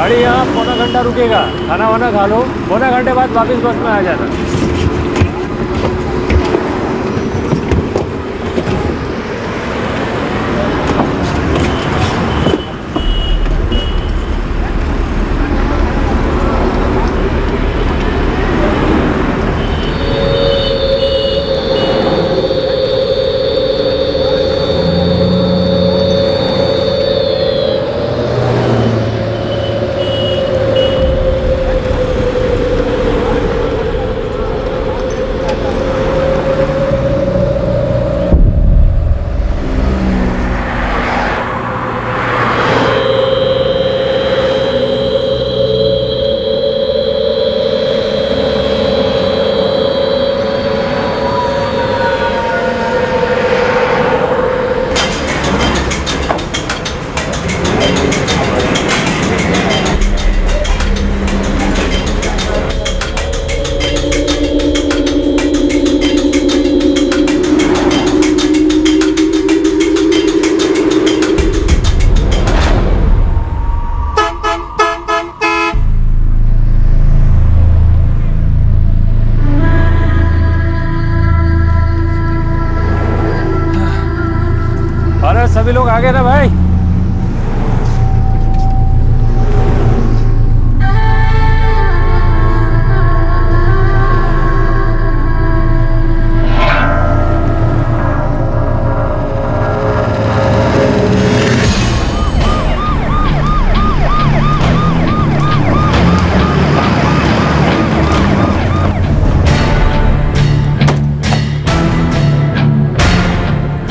गाड़ी यहाँ पौना घंटा रुकेगा, खाना वाना खा लो, पौना घंटे बाद वापस बस में आ जाना। सभी लोग आ गए ना भाई?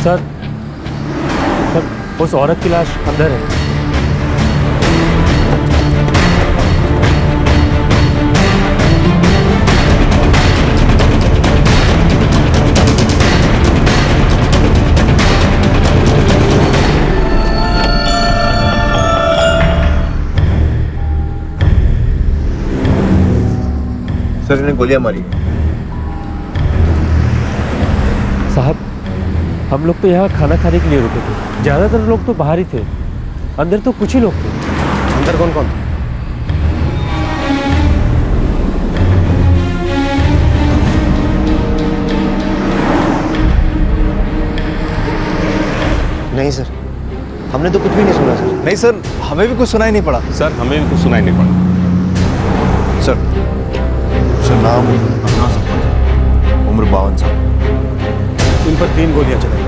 सर, उस औरत की लाश अंदर है। सर, इन्हें गोलियां मारी। साहब, हम लोग तो यहाँ खाना खाने के लिए रुके थे, ज्यादातर लोग तो बाहर ही थे, अंदर तो कुछ ही लोग थे। अंदर कौन कौन थे? नहीं सर, हमने तो कुछ भी नहीं सुना सर। नहीं सर, हमें भी कुछ सुनाई नहीं पड़ा। सर, हमें भी कुछ सुनाई नहीं पड़ा। सर, नाम अपना सरपंच, उम्र 52 साल। इन पर 3 गोलियां चलाई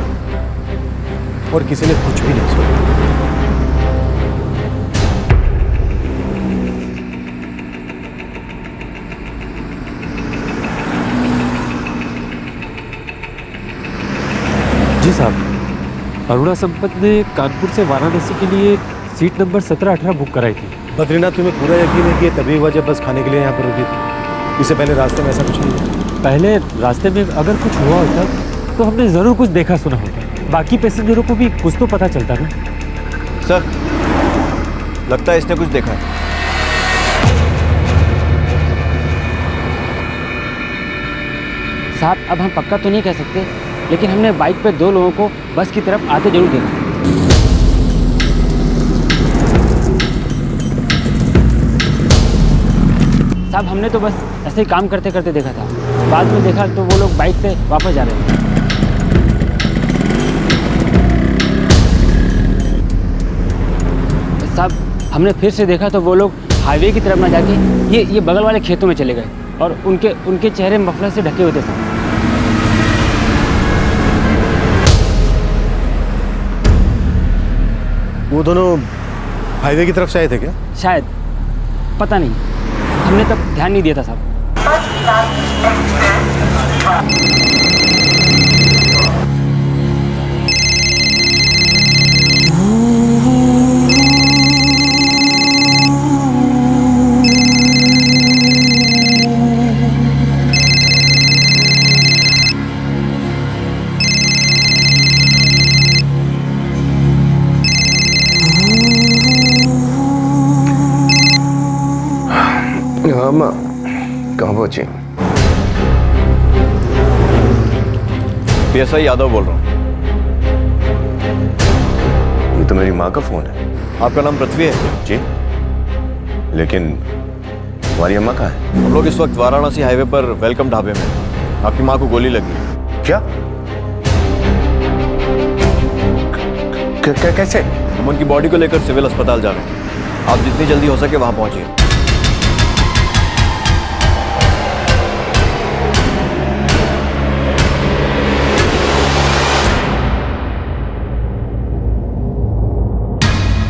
और किसी ने कुछ भी नहीं सुना। जी साहब, अरुणा संपत ने कानपुर से वाराणसी के लिए सीट नंबर 17-18 बुक कराई थी। बद्रीनाथ, तुम्हें पूरा यकीन है कि ये तभी वजह बस खाने के लिए यहाँ पर रुकी थी? इससे पहले रास्ते में ऐसा कुछ नहीं हुआ? पहले रास्ते में अगर कुछ हुआ होता तो हमने जरूर कुछ देखा सुना होता, बाकी पैसेंजरों को भी कुछ तो पता चलता ना। सर, लगता है इसने कुछ देखा है। साहब, अब हम पक्का तो नहीं कह सकते, लेकिन हमने बाइक पे 2 लोगों को बस की तरफ आते जरूर देखा। साहब, हमने तो बस ऐसे ही काम करते करते देखा था, बाद में देखा तो वो लोग बाइक से वापस जा रहे थे। साहब, हमने फिर से देखा तो वो लोग हाईवे की तरफ ना जाके ये बगल वाले खेतों में चले गए और उनके चेहरे मफलर से ढके हुए थे साहब। वो दोनों हाईवे की तरफ से आए थे क्या? शायद, पता नहीं, हमने तब ध्यान नहीं दिया था साहब। हाँ माँ, कहाँ पहुंची? पीएसआई यादव बोल रहा हूँ। ये तो मेरी माँ का फोन है। आपका नाम पृथ्वी है? जी। लेकिन तुम्हारी अम्मा कहाँ है? हम लोग इस वक्त वाराणसी हाईवे पर वेलकम ढाबे में हैं। आपकी माँ को गोली लगी है। क्या? कैसे? हम उनकी बॉडी को लेकर सिविल अस्पताल जा रहे हैं। आप जितनी जल्दी हो सके वहां पहुंचिए।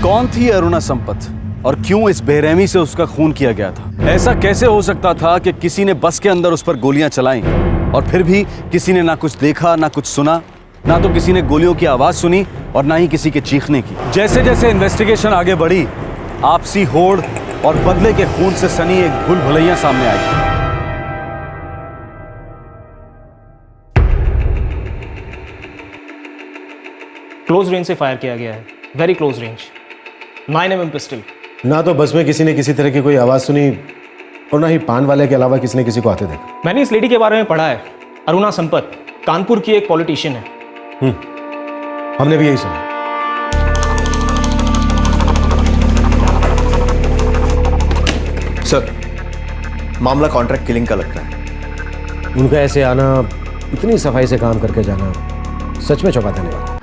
कौन थी अरुणा संपत और क्यों इस बेरहमी से उसका खून किया गया था? ऐसा कैसे हो सकता था कि किसी ने बस के अंदर उस पर गोलियां चलाई और फिर भी किसी ने ना कुछ देखा ना कुछ सुना, ना तो किसी ने गोलियों की आवाज सुनी और ना ही किसी के चीखने की। जैसे जैसे इन्वेस्टिगेशन आगे बढ़ी, आपसी होड़ और बदले के खून से सनी एक भूल भुलैया सामने आई। क्लोज रेंज से फायर किया गया है, very close range, 9mm pistol. ना तो बस में किसी ने किसी तरह की कोई आवाज़ सुनी और ना ही पान वाले के अलावा किसी ने किसी को आते देखा। मैंने इस लेडी के बारे में पढ़ा है, अरुणा संपत, कानपुर की एक पॉलिटिशियन है। हमने भी यही सुना। सर, मामला कॉन्ट्रैक्ट किलिंग का लगता है। उनका ऐसे आना, इतनी सफाई से काम करके जाना सच में चौंका देने वाला।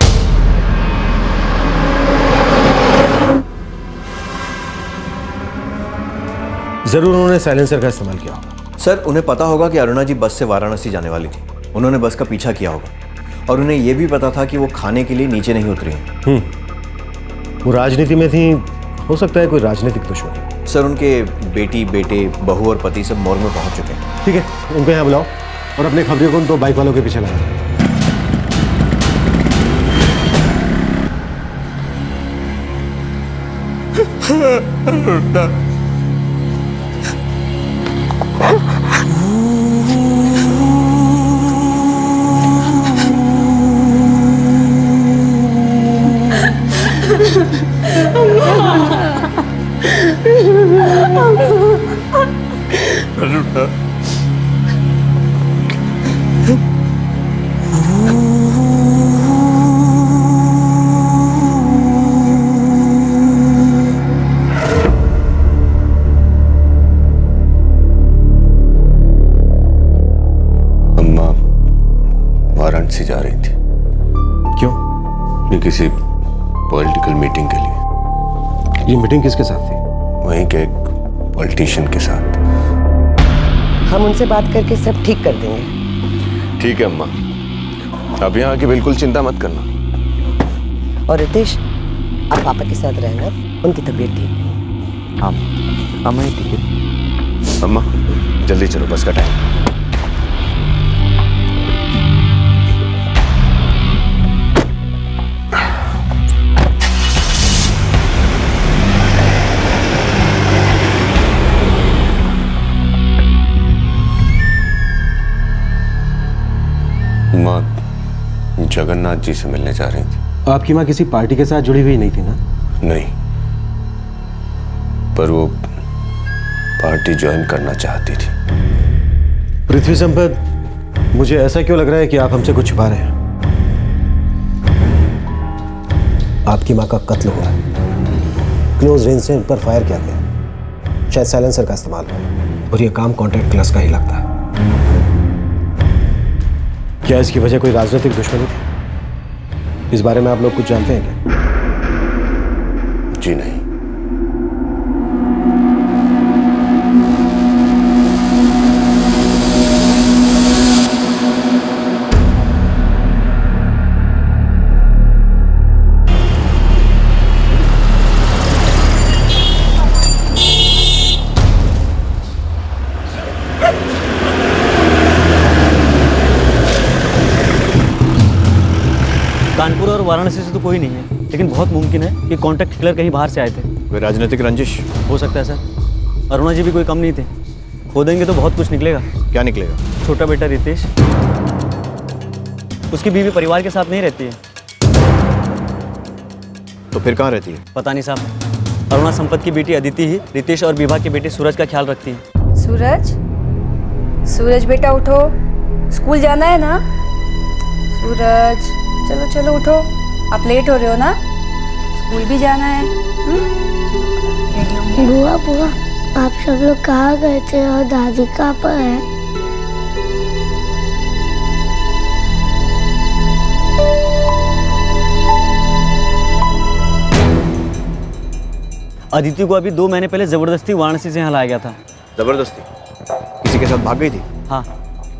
जरूर उन्होंने साइलेंसर का इस्तेमाल किया होगा। सर, उन्हें पता होगा कि अरुणा जी बस से वाराणसी जाने वाली थी। उन्होंने बस का पीछा किया होगा और उन्हें यह भी पता था कि वो खाने के लिए नीचे नहीं उतरी हैं। वो राजनीति में थी, हो सकता है कोई राजनीतिक दुश्मनी। सर, उनके बेटी, बेटे, बहू और पति सब मोर्ग में पहुंच चुके हैं। ठीक है, उनको यहाँ बुलाओ और अपने खबरियों को उन 2 बाइक वालों के पीछे लगा। अम्मा वाराणसी जा रही थी। क्यों? ये किसी पॉलिटिकल मीटिंग के लिए। ये मीटिंग किसके साथ थी? वहीं के एक पॉलिटिशियन के साथ। हम उनसे बात करके सब ठीक कर देंगे। ठीक है अम्मा, अब यहाँ की बिल्कुल चिंता मत करना। और रितेश, आप पापा के साथ रहना, उनकी तबीयत ठीक नहीं। हाँ, अम्मा ही ठीक है। अम्मा जल्दी चलो, बस का टाइम। माँ जगन्नाथ जी से मिलने जा रही थी। आपकी माँ किसी पार्टी के साथ जुड़ी हुई नहीं थी ना? नहीं, पर वो पार्टी ज्वाइन करना चाहती थी। पृथ्वी संपत, मुझे ऐसा क्यों लग रहा है कि आप हमसे कुछ छुपा रहे हैं? आपकी माँ का कत्ल हुआ है, क्लोज रेंज से उन पर फायर किया गया, शायद साइलेंसर का इस्तेमाल हो, और यह काम कॉन्ट्रैक्ट क्लास का ही लगता है। क्या इसकी वजह कोई राजनीतिक दुश्मनी थी? इस बारे में आप लोग कुछ जानते हैं क्या? जी नहीं। कानपुर और वाराणसी से तो कोई नहीं है, लेकिन बहुत मुमकिन है कि कॉन्ट्रैक्ट किलर कहीं बाहर से आए थे। कोई राजनीतिक रंजिश हो सकता है सर। अरुणा जी भी कोई कम नहीं थे। खोदेंगे तो बहुत कुछ निकलेगा। क्या निकलेगा? छोटा बेटा रितेश, उसकी बीवी परिवार के साथ नहीं रहती है। तो फिर कहाँ रहती है? पता नहीं साहब। अरुणा संपत की बेटी अदिति ही रितेश और विभा के बेटे सूरज का ख्याल रखती है। सूरज, सूरज बेटा उठो, स्कूल जाना है ना? सूरज, चलो चलो उठो, आप लेट हो रहे हो ना, स्कूल भी जाना है। बुआ बुआ आप सब लोग कहाँ गए थे और दादी कहाँ पर है? अदिति को अभी 2 महीने पहले जबरदस्ती वाराणसी से यहाँ लाया गया था। जबरदस्ती? किसी के साथ भाग गई थी? हाँ,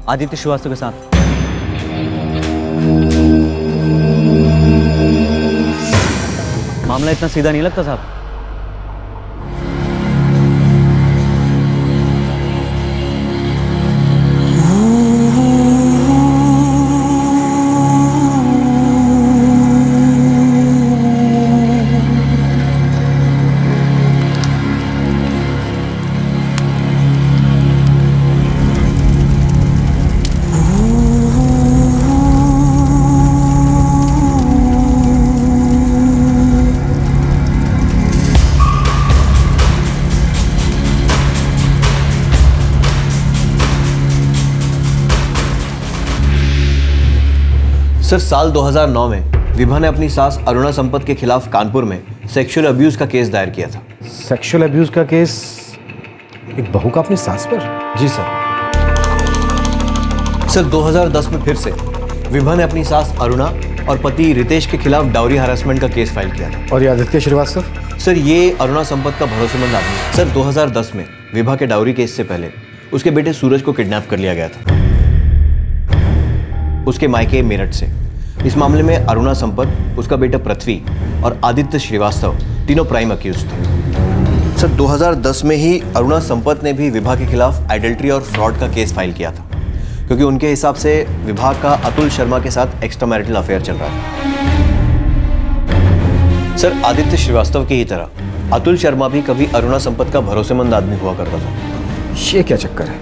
आदित्य श्रीवास्तव के साथ। मामला इतना सीधा नहीं लगता साहब। सर, साल 2009 में विभा ने अपनी सास अरुणा संपत के खिलाफ कानपुर में सेक्सुअल अब्यूज का केस दायर किया था। सेक्सुअल अब्यूज का केस एक बहू का अपनी सास पर? जी सर। सर, 2010 में फिर से विभा ने अपनी सास अरुणा और पति रितेश के खिलाफ डाउरी हरासमेंट का केस फाइल किया था। और ये आदित्य श्रीवास्तव? सर, ये अरुणा संपत का भरोसेमंद आदमी है। सर, 2010 में विभा के डाउरी केस से पहले उसके बेटे सूरज को किडनैप कर लिया गया था उसके मायके मेरठ से। इस मामले में अरुणा संपत, उसका बेटा पृथ्वी और आदित्य श्रीवास्तव तीनों प्राइम अक्यूज थे। सर, 2010 में ही अरुणा संपत ने भी विभा के खिलाफ एडल्ट्री और फ्रॉड का केस फाइल किया था, क्योंकि उनके हिसाब से विभा का अतुल शर्मा के साथ एक्स्ट्रा मैरिटल अफेयर चल रहा था। सर, आदित्य श्रीवास्तव की ही तरह अतुल शर्मा भी कभी अरुणा संपत का भरोसेमंद आदमी हुआ करता था। ये क्या चक्कर है?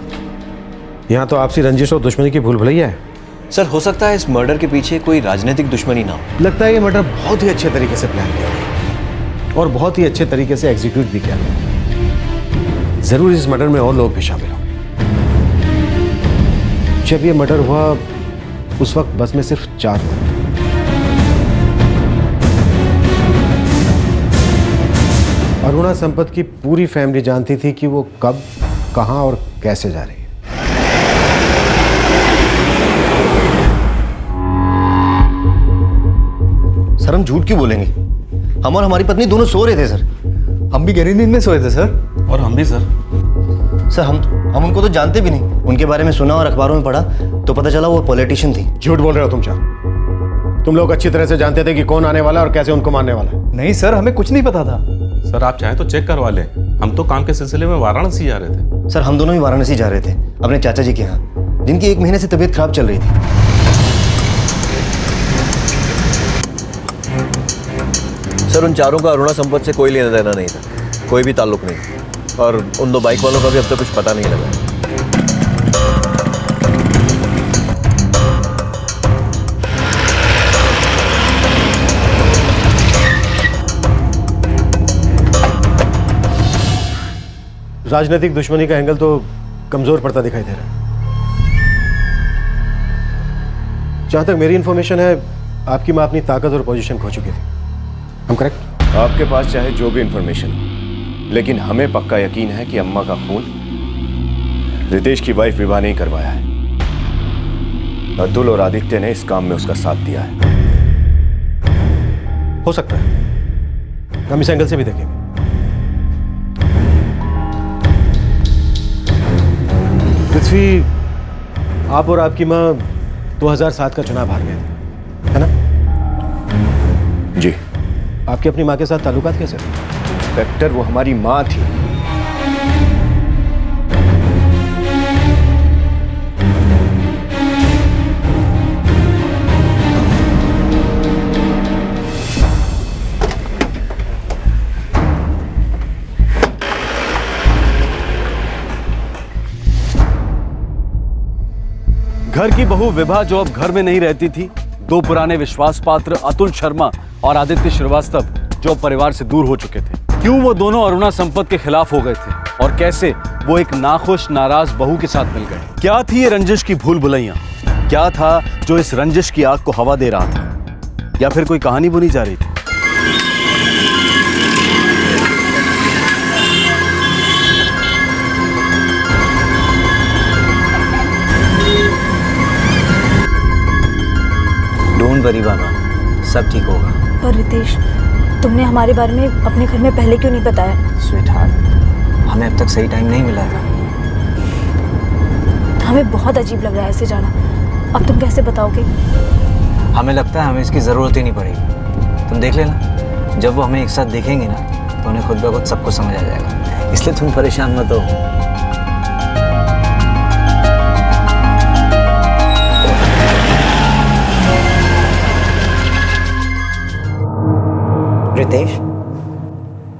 यहाँ तो आपसी रंजिश और दुश्मनी की भूल भुलैया है। सर, हो सकता है इस मर्डर के पीछे कोई राजनीतिक दुश्मनी ना हो। लगता है ये मर्डर बहुत ही अच्छे तरीके से प्लान किया गया और बहुत ही अच्छे तरीके से एग्जीक्यूट भी किया गया। जरूर इस मर्डर में और लोग भी शामिल हो। जब ये मर्डर हुआ उस वक्त बस में सिर्फ 4 थे। अरुणा संपत की पूरी फैमिली जानती थी कि वो कब, कहां और कैसे जा रही है। सर, हम झूठ क्यों बोलेंगे? हम और हमारी पत्नी दोनों सो रहे थे सर। हम भी गहरी नींद में सोए थे सर। और हम भी सर। सर, हम उनको तो जानते भी नहीं। उनके बारे में सुना और अखबारों में पढ़ा तो पता चला वो पॉलिटिशियन थी। झूठ बोल रहे हो तुम चार। तुम लोग अच्छी तरह से जानते थे कि कौन आने वाला और कैसे उनको मारने वाला है। नहीं सर, हमें कुछ नहीं पता था। सर, आप चाहें तो चेक करवा लें। हम तो काम के सिलसिले में वाराणसी जा रहे थे। सर, हम दोनों ही वाराणसी जा रहे थे अपने चाचा जी के यहाँ, जिनकी 1 महीने से तबीयत खराब चल रही थी। सर, उन चारों का अरुणा संपत से कोई लेना देना नहीं था, कोई भी ताल्लुक नहीं। और उन 2 बाइक वालों का भी अब तक कुछ पता नहीं लगा। राजनीतिक दुश्मनी का एंगल तो कमजोर पड़ता दिखाई दे रहा है। जहां तक मेरी इंफॉर्मेशन है, आपकी मां अपनी ताकत और पोजीशन खो चुकी थी। हम करेक्ट? आपके पास चाहे जो भी इंफॉर्मेशन हो, लेकिन हमें पक्का यकीन है कि अम्मा का खून रितेश की वाइफ विभा ने ही करवाया है। अतुल और आदित्य ने इस काम में उसका साथ दिया है। हो सकता है, हम इस एंगल से भी देखेंगे। पृथ्वी, आप और आपकी मां 2007 का चुनाव हार गए थे, है ना? जी। आपकी अपनी मां के साथ ताल्लुकात कैसे? इंस्पेक्टर, वो हमारी मां थी। घर की बहू विभा जो अब घर में नहीं रहती थी, 2 पुराने विश्वास पात्र अतुल शर्मा और आदित्य श्रीवास्तव जो परिवार से दूर हो चुके थे, क्यों वो दोनों अरुणा संपत के खिलाफ हो गए थे और कैसे वो एक नाखुश नाराज बहू के साथ मिल गए? क्या थी ये रंजिश की भूल भुलैयां? क्या था जो इस रंजिश की आग को हवा दे रहा था? या फिर कोई कहानी बुनी जा रही थी? वरी बाबा, सब ठीक होगा। पर रितेश, तुमने हमारे बारे में अपने घर में पहले क्यों नहीं बताया? स्वीटहार्ट, हमें अब तक सही टाइम नहीं मिला था। हमें बहुत अजीब लग रहा है ऐसे जाना। अब तुम कैसे बताओगे? हमें लगता है हमें इसकी ज़रूरत ही नहीं पड़ेगी। तुम देख लेना, जब वो हमें एक साथ देखेंगे ना तो उन्हें खुद ब खुद सब कुछ समझ आ जाएगा। इसलिए तुम परेशान मत हो। रितेश,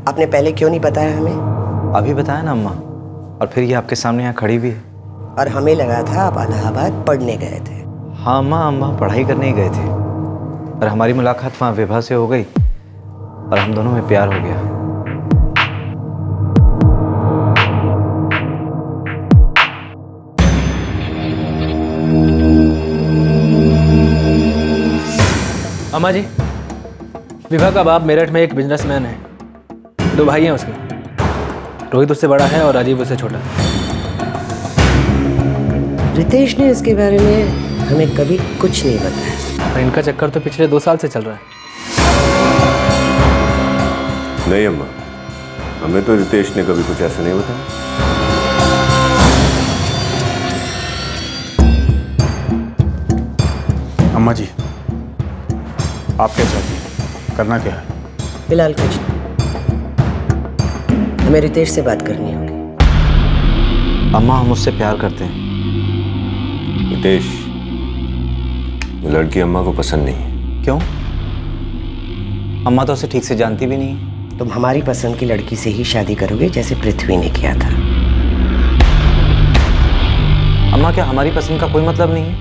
आपने पहले क्यों नहीं बताया हमें? अभी बताया ना अम्मा, और फिर ये आपके सामने यहाँ खड़ी भी है। और हमें लगा था आप इलाहाबाद पढ़ने गए थे। हाँ अम्मा, अम्मा पढ़ाई करने ही गए थे, और हमारी मुलाकात वहाँ विभा से हो गई और हम दोनों में प्यार हो गया। अम्मा जी, विभा का बाप मेरठ में एक बिजनेसमैन है। 2 भाई हैं उसके, रोहित उससे बड़ा है और राजीव उससे छोटा। रितेश ने इसके बारे में हमें कभी कुछ नहीं बताया। और इनका चक्कर तो पिछले 2 साल से चल रहा है। नहीं अम्मा, हमें तो रितेश ने कभी कुछ ऐसा नहीं बताया। अम्मा जी, आप क्या चाहती हैं? करना क्या है? फिलहाल कुछ नहीं, हमें रितेश से बात करनी होगी। अम्मा, हम उससे प्यार करते हैं। रितेश, वो लड़की अम्मा को पसंद नहीं है। क्यों? अम्मा तो उसे ठीक से जानती भी नहीं है। तुम हमारी पसंद की लड़की से ही शादी करोगे जैसे पृथ्वी ने किया था। अम्मा, क्या हमारी पसंद का कोई मतलब नहीं है?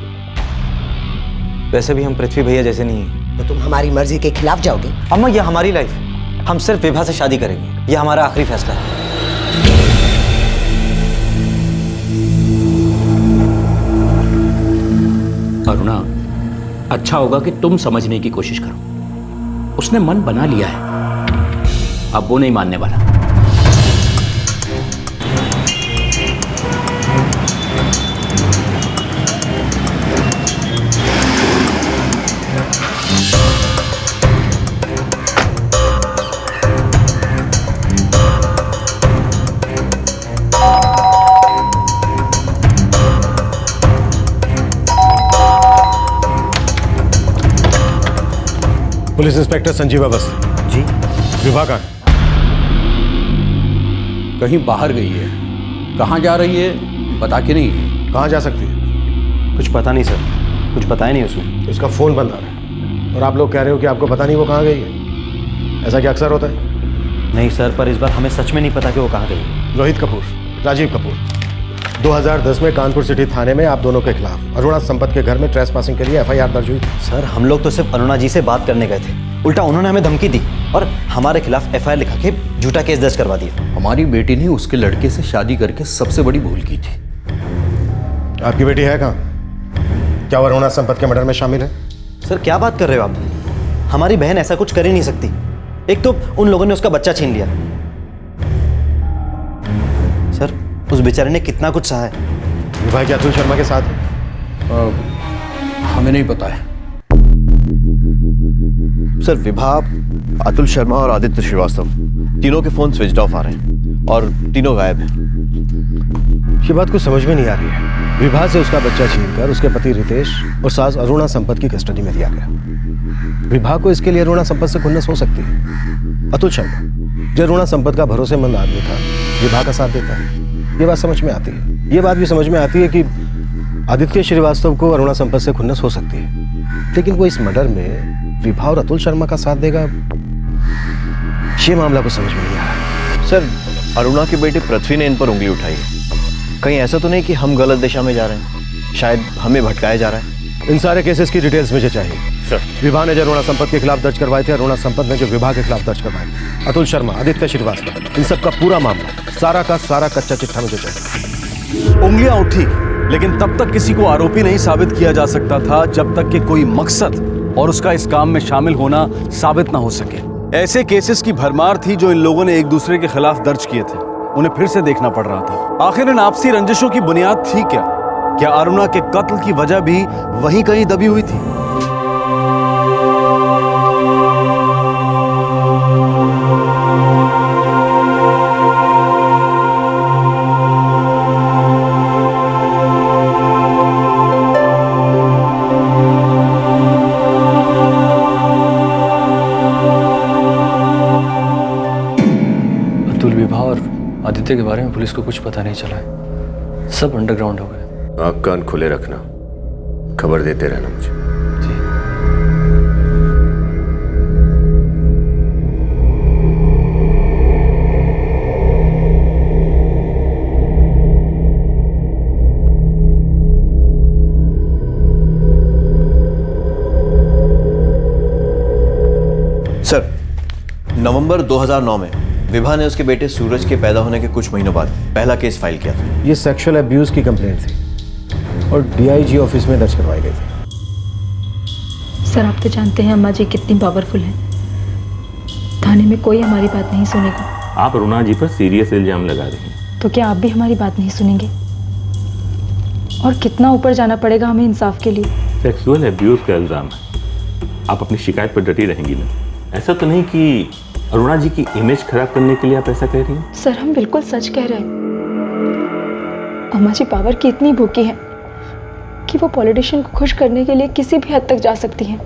वैसे भी हम पृथ्वी भैया जैसे नहीं हैं। तो तुम हमारी मर्जी के खिलाफ जाओगे? अम्मा, ये हमारी लाइफ है, हम सिर्फ विभा से शादी करेंगे, ये हमारा आखिरी फैसला है। अरुणा, अच्छा होगा कि तुम समझने की कोशिश करो। उसने मन बना लिया है, अब वो नहीं मानने वाला। Police inspector Sanjeev Awasthi. जी। विभा का कहीं बाहर गई है। कहाँ जा रही है बता के नहीं। कहाँ जा सकती है? कुछ पता नहीं सर, कुछ बताया नहीं उसने। उसका फ़ोन बंद आ रहा है और आप लोग कह रहे हो कि आपको पता नहीं वो कहाँ गई है। ऐसा क्या अक्सर होता है? नहीं सर, पर इस बार हमें सच में नहीं पता कि वो कहाँ गई। रोहित कपूर, राजीव कपूर, 2010 में कानपुर सिटी थाने में आप दोनों के खिलाफ अरुणा संपत के घर में ट्रेसपासिंग के लिए FIR दर्ज हुई। सर, हम लोग तो सिर्फ अरुणा जी से बात करने गए थे, उल्टा उन्होंने हमें धमकी दी और हमारे खिलाफ FIR लिखा के झूठा केस दर्ज करवा दिया। हमारी बेटी ने उसके लड़के से शादी करके सबसे बड़ी भूल की थी। आपकी बेटी है कहाँ? क्या वो अरुणा संपत के मर्डर में शामिल है? सर, क्या बात कर रहे हो आप? हमारी बहन ऐसा कुछ कर ही नहीं सकती। एक तो उन लोगों ने उसका बच्चा छीन लिया। सर, उस बेचारे ने कितना कुछ सहा है। विभा क्या अतुल शर्मा के साथ है? हमें नहीं पता है सर। विभा, अतुल शर्मा और आदित्य श्रीवास्तव तीनों के फोन स्विच ऑफ आ रहे हैं और तीनों गायब हैं। ये बात कुछ समझ में नहीं आ रही है। विभा से उसका बच्चा छीनकर उसके पति रितेश और सास अरुणा संपत की कस्टडी में दिया गया। विभा को इसके लिए अरुणा संपत से खुन्नस हो सकती है। अतुल शर्मा, जो अरुणा संपत का भरोसेमंद आदमी था, विभा का साथ देता है। ये बात समझ में आती है। ये बात भी समझ में आती है कि आदित्य श्रीवास्तव को अरुणा संपत से खुन्नस हो सकती है, लेकिन वो इस मर्डर में विभा और अतुल शर्मा का साथ देगा, ये मामला को समझ में नहीं आ रहा। सर, अरुणा की बेटी पृथ्वी ने इन पर उंगली उठाई है। कहीं ऐसा तो नहीं कि हम गलत दिशा में जा रहे हैं? शायद हमें भटकाया जा रहा है। इन सारे केसेस की डिटेल्स मुझे चाहिए सर। विभा ने जो अरुणा संपत के खिलाफ दर्ज करवाए थे, अरुणा संपत ने जो विभा के खिलाफ दर्ज करवाए, अतुल शर्मा, आदित्य श्रीवास्तव, इन सब का पूरा मामला, सारा का सारा कच्चा चिट्ठा मुझे चाहिए। उंगलियां उठी, लेकिन तब तक किसी को आरोपी नहीं साबित किया जा सकता था जब तक कि कोई मकसद और उसका इस काम में शामिल होना साबित ना हो सके। ऐसे केसेस की भरमार थी जो इन लोगों ने एक दूसरे के खिलाफ दर्ज किए थे। उन्हें फिर से देखना पड़ रहा था। आखिर इन आपसी रंजिशों की बुनियाद थी क्या? क्या अरुणा के कत्ल की वजह भी वहीं कहीं दबी हुई थी? आदित्य के बारे में पुलिस को कुछ पता नहीं चला है, सब अंडरग्राउंड हो गए। आँख कान खुले रखना, खबर देते रहना मुझे। सर, नवंबर 2009 में विभा ने उसके बेटे सूरज के पैदा होने के कुछ महीनों बाद पहला केस फाइल किया था। ये सेक्सुअल अब्यूज की कंप्लेंट थी और डीआईजी ऑफिस में दर्ज करवाई गई थी। सर, आप तो जानते हैं अम्मा जी कितनी पावरफुल हैं। थाने में कोई हमारी बात नहीं सुनेगा। आप अरुणा जी पर सीरियस इल्जाम लगा रही हैं। तो क्या आप भी हमारी बात नहीं सुनेंगे? और कितना ऊपर जाना पड़ेगा हमें इंसाफ के लिए? सेक्सुअल अब्यूज का इल्जाम है, आप अपनी शिकायत पर डटी रहेंगी ना? ऐसा तो नहीं कि अरुणा जी की इमेज खराब करने के लिए आप ऐसा कह रही हैं? सर, हम बिल्कुल सच कह रहे हैं। अम्मा जी पावर की इतनी भूखी हैं कि वो पॉलिटिशियन को खुश करने के लिए किसी भी हद तक जा सकती हैं।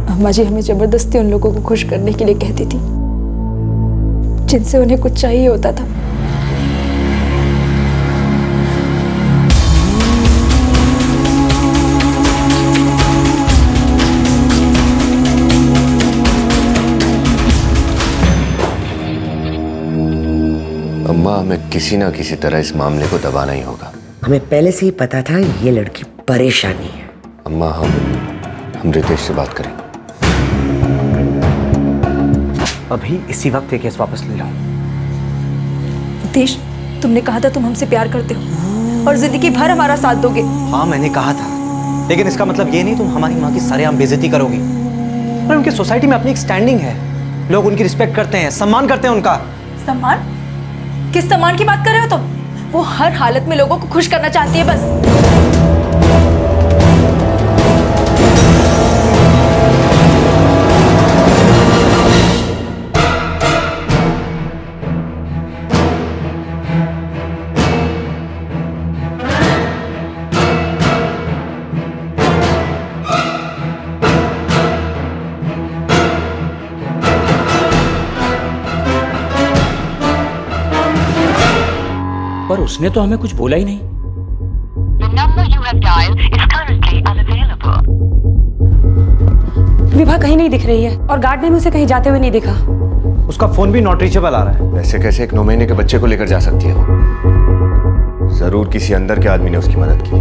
अम्मा जी हमें जबरदस्ती उन लोगों को खुश करने के लिए कहती थी जिनसे उन्हें कुछ चाहिए होता था। अम्मा, हमें किसी ना किसी तरह इस मामले को दबाना ही होगा। हमें पहले से ही पता था ये लड़की परेशानी है। अम्मा, हम रितेश से बात करें। अभी इसी वक्त ये केस वापस ले लो। रितेश, तुमने कहा था तुम हमसे प्यार करते हो और जिंदगी भर हमारा साथ दोगे। हाँ, मैंने कहा था, लेकिन इसका मतलब ये नहीं तुम हमारी माँ की सरेआम बेइज्जती करोगी। और उनकी सोसाइटी में अपनी एक स्टैंडिंग है, लोग उनकी रिस्पेक्ट करते हैं, सम्मान करते हैं उनका। सम्मान? किस सम्मान की बात कर रहे हो तुम? वो हर हालत में लोगों को खुश करना चाहती है बस। पर उसने तो हमें कुछ बोला ही नहीं। विभा कहीं नहीं दिख रही है और गार्ड ने भी उसे कहीं जाते हुए नहीं देखा। उसका फोन भी नॉट रीचेबल आ रहा है। ऐसे कैसे एक 9 महीने के बच्चे को लेकर जा सकती है वो? जरूर किसी अंदर के आदमी ने उसकी मदद की।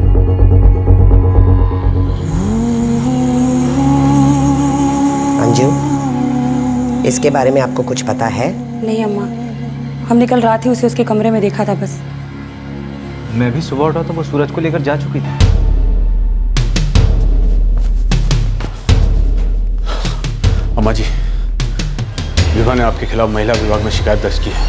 अंजू, इसके बारे में आपको कुछ पता है? नहीं अम्मा, हमने कल रात ही उसे उसके कमरे में देखा था बस। मैं भी सुबह उठा तो वो सूरज को लेकर जा चुकी थी। अम्मा जी, विभा ने आपके खिलाफ महिला विभाग में शिकायत दर्ज की है।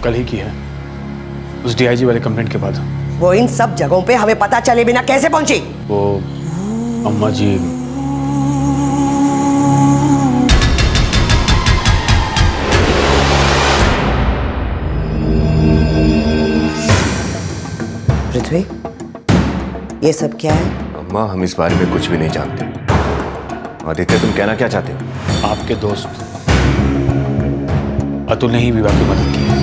कल ही की है, उस डीआईजी वाले कंप्लेंट के बाद। वो इन सब जगहों पे हमें पता चले बिना कैसे पहुंची? वो अम्मा जी, पृथ्वी, ये सब क्या है? अम्मा, हम इस बारे में कुछ भी नहीं जानते। आदित्य, तुम कहना क्या चाहते हो? आपके दोस्त अतुल ने ही विवाह की मदद की है।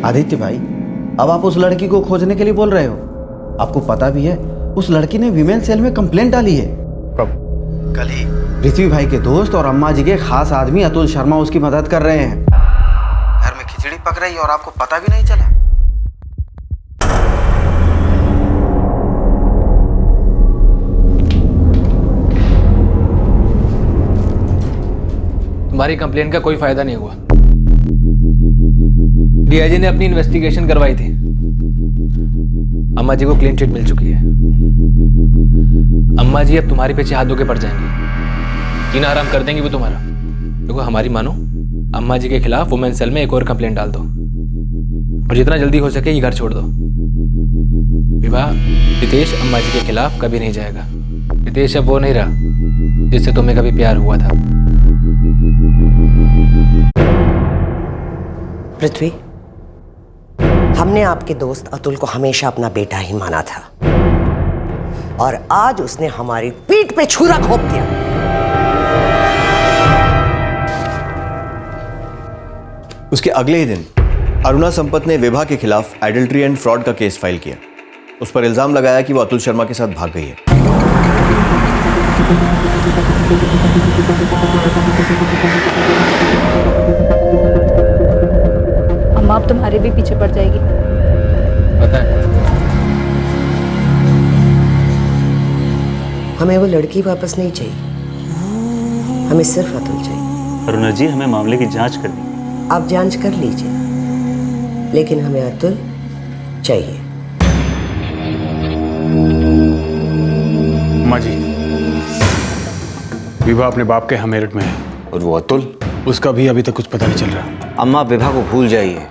आदित्य भाई, अब आप उस लड़की को खोजने के लिए बोल रहे हो? आपको पता भी है उस लड़की ने विमेन सेल में कंप्लेंट डाली है। कब? कल ही। पृथ्वी भाई के दोस्त और अम्मा जी के खास आदमी अतुल शर्मा उसकी मदद कर रहे हैं। घर में खिचड़ी पक रही और आपको पता भी नहीं चला। तुम्हारी कंप्लेंट का कोई फायदा नहीं हुआ। डीआईजी ने अपनी इन्वेस्टिगेशन करवाई थी। अम्मा जी को क्लीन चिट मिल चुकी है। अम्मा जी अब तुम्हारे पीछे हाथ धो के पड़ जाएंगी। जीना आराम कर देंगी वो तुम्हारा। देखो हमारी मानो, अम्मा जी के खिलाफ वुमेन सेल में एक और कंप्लेंट डाल दो और जितना जल्दी हो सके ये घर छोड़ दो। विवाह, रितेश अम्मा जी के खिलाफ कभी नहीं जाएगा। रितेश अब वो नहीं रहा जिससे तुम्हें कभी प्यार हुआ था। पृथ्वी, हमने आपके दोस्त अतुल को हमेशा अपना बेटा ही माना था और आज उसने हमारी पीठ पे छुरा घोंप दिया। उसके अगले ही दिन अरुणा संपत ने विभा के खिलाफ एडल्ट्री एंड फ्रॉड का केस फाइल किया। उस पर इल्जाम लगाया कि वो अतुल शर्मा के साथ भाग गई है। अम्मा अब तुम्हारे भी पीछे पड़ जाएगी। पता है। हमें वो लड़की वापस नहीं चाहिए, हमें सिर्फ अतुल चाहिए। अरुणा जी, हमें मामले की जांच करनी। आप जांच कर लीजिए, लेकिन हमें अतुल चाहिए। अम्मा जी, विभा अपने बाप के यहाँ मेरठ में है। और वो अतुल? उसका भी अभी तक कुछ पता नहीं चल रहा। अम्मा, आप विभा को भूल जाइए।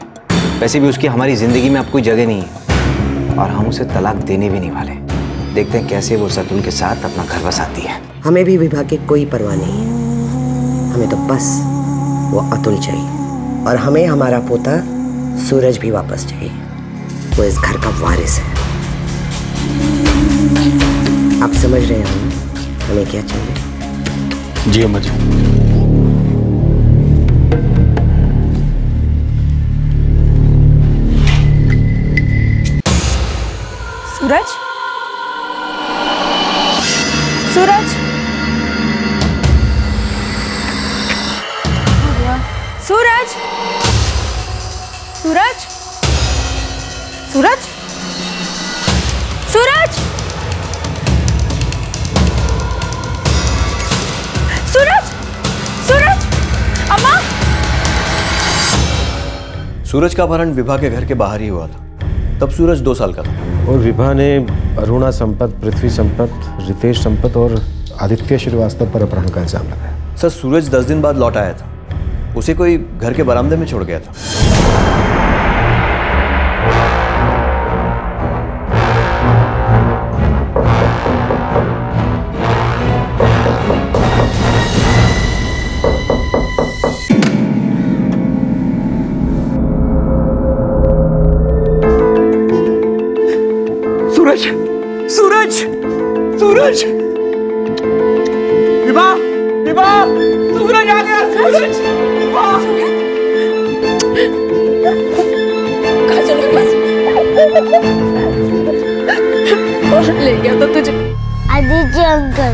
वैसे भी उसकी हमारी जिंदगी में अब कोई जगह नहीं है और हम उसे तलाक देने भी नहीं वाले। देखते हैं कैसे वो अतुल के साथ अपना घर बसाती है। हमें भी विभा की कोई परवाह नहीं है, हमें तो बस वो अतुल चाहिए और हमें हमारा पोता सूरज भी वापस चाहिए। वो इस घर का वारिस है। आप समझ रहे हो ना हमें क्या चाहिए? जी अम्मा जी। सूरज, सूरज, सूरज, सूरज, सूरज, सूरज, सूरज, सूरज, अम्मा। सूरज का अपहरण विभा के घर के बाहर ही हुआ था। तब सूरज 2 साल का था और विभा ने अरुणा संपत, पृथ्वी संपत, रितेश संपत और आदित्य श्रीवास्तव पर अपहरण का इल्जाम लगाया। सर, सूरज 10 दिन बाद लौट आया था। उसे कोई घर के बरामदे में छोड़ गया था। सूरज, सूरज, सूरज, विभा, विभा, सूरज आ गया। सूरज, विभा, कौन ले गया था तुझे? आदित्य अंकल।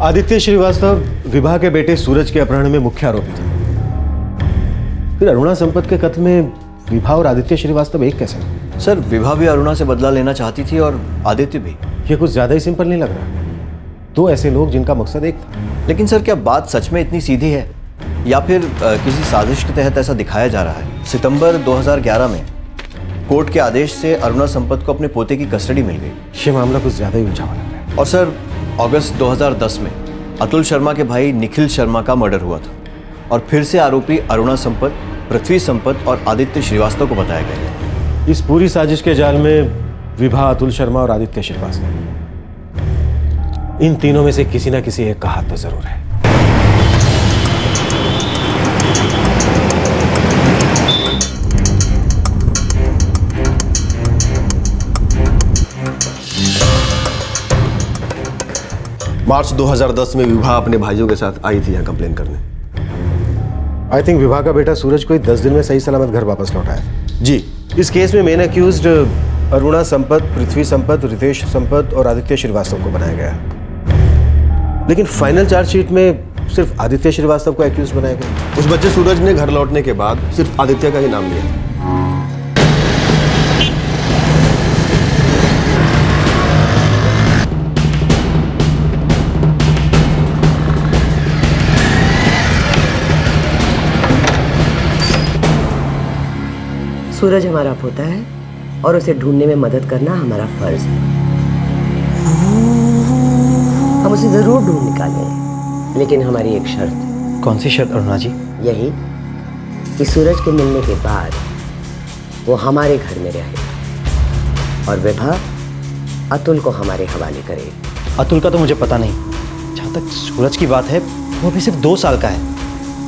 आदित्य श्रीवास्तव विभा के बेटे सूरज के अपहरण में मुख्य आरोपी थे। फिर अरुणा संपत के कत्ल में विभा और आदित्य श्रीवास्तव एक कैसे? सर, विभा भी अरुणा से बदला लेना चाहती थी और आदित्य भी। ये कुछ ज्यादा ही सिंपल नहीं लग रहा? 2 ऐसे लोग जिनका मकसद एक था। लेकिन सर, क्या बात सच में इतनी सीधी है या फिर किसी साजिश के तहत ऐसा दिखाया जा रहा है? सितंबर 2011 में कोर्ट के आदेश से अरुणा संपत को अपने पोते की कस्टडी मिल गई। ये मामला कुछ ज्यादा ही उलझा हुआ लग रहा है। और सर, अगस्त 2010 में अतुल शर्मा के भाई निखिल शर्मा का मर्डर हुआ था और फिर से आरोपी अरुणा संपत, पृथ्वी संपत और आदित्य श्रीवास्तव को बताया गया। इस पूरी साजिश के जाल में विभा, अतुल शर्मा और आदित्य श्रीवास्तव, इन तीनों में से किसी ना किसी एक का हाथ तो जरूर है। मार्च 2010 में विभा अपने भाइयों के साथ आई थी यहाँ कंप्लेन करने। आई थिंक विभा का बेटा सूरज को 10 दिन में सही सलामत घर वापस लौटाया। जी। इस केस में मेन अक्यूज्ड अरुणा संपत, पृथ्वी संपत, रितेश संपत और आदित्य श्रीवास्तव को बनाया गया, लेकिन फाइनल चार्जशीट में सिर्फ आदित्य श्रीवास्तव को अक्यूज बनाया गया। उस बच्चे सूरज ने घर लौटने के बाद सिर्फ आदित्य का ही नाम लिया। सूरज हमारा पोता है और उसे ढूंढने में मदद करना हमारा फर्ज है। हम उसे जरूर ढूंढ निकालेंगे, लेकिन हमारी एक शर्त है। कौन सी शर्त अरुणा जी? यही कि सूरज के मिलने के बाद वो हमारे घर में रहेगा और विभा अतुल को हमारे हवाले करेगी। अतुल का तो मुझे पता नहीं। जहाँ तक सूरज की बात है, वो अभी सिर्फ 2 साल का है।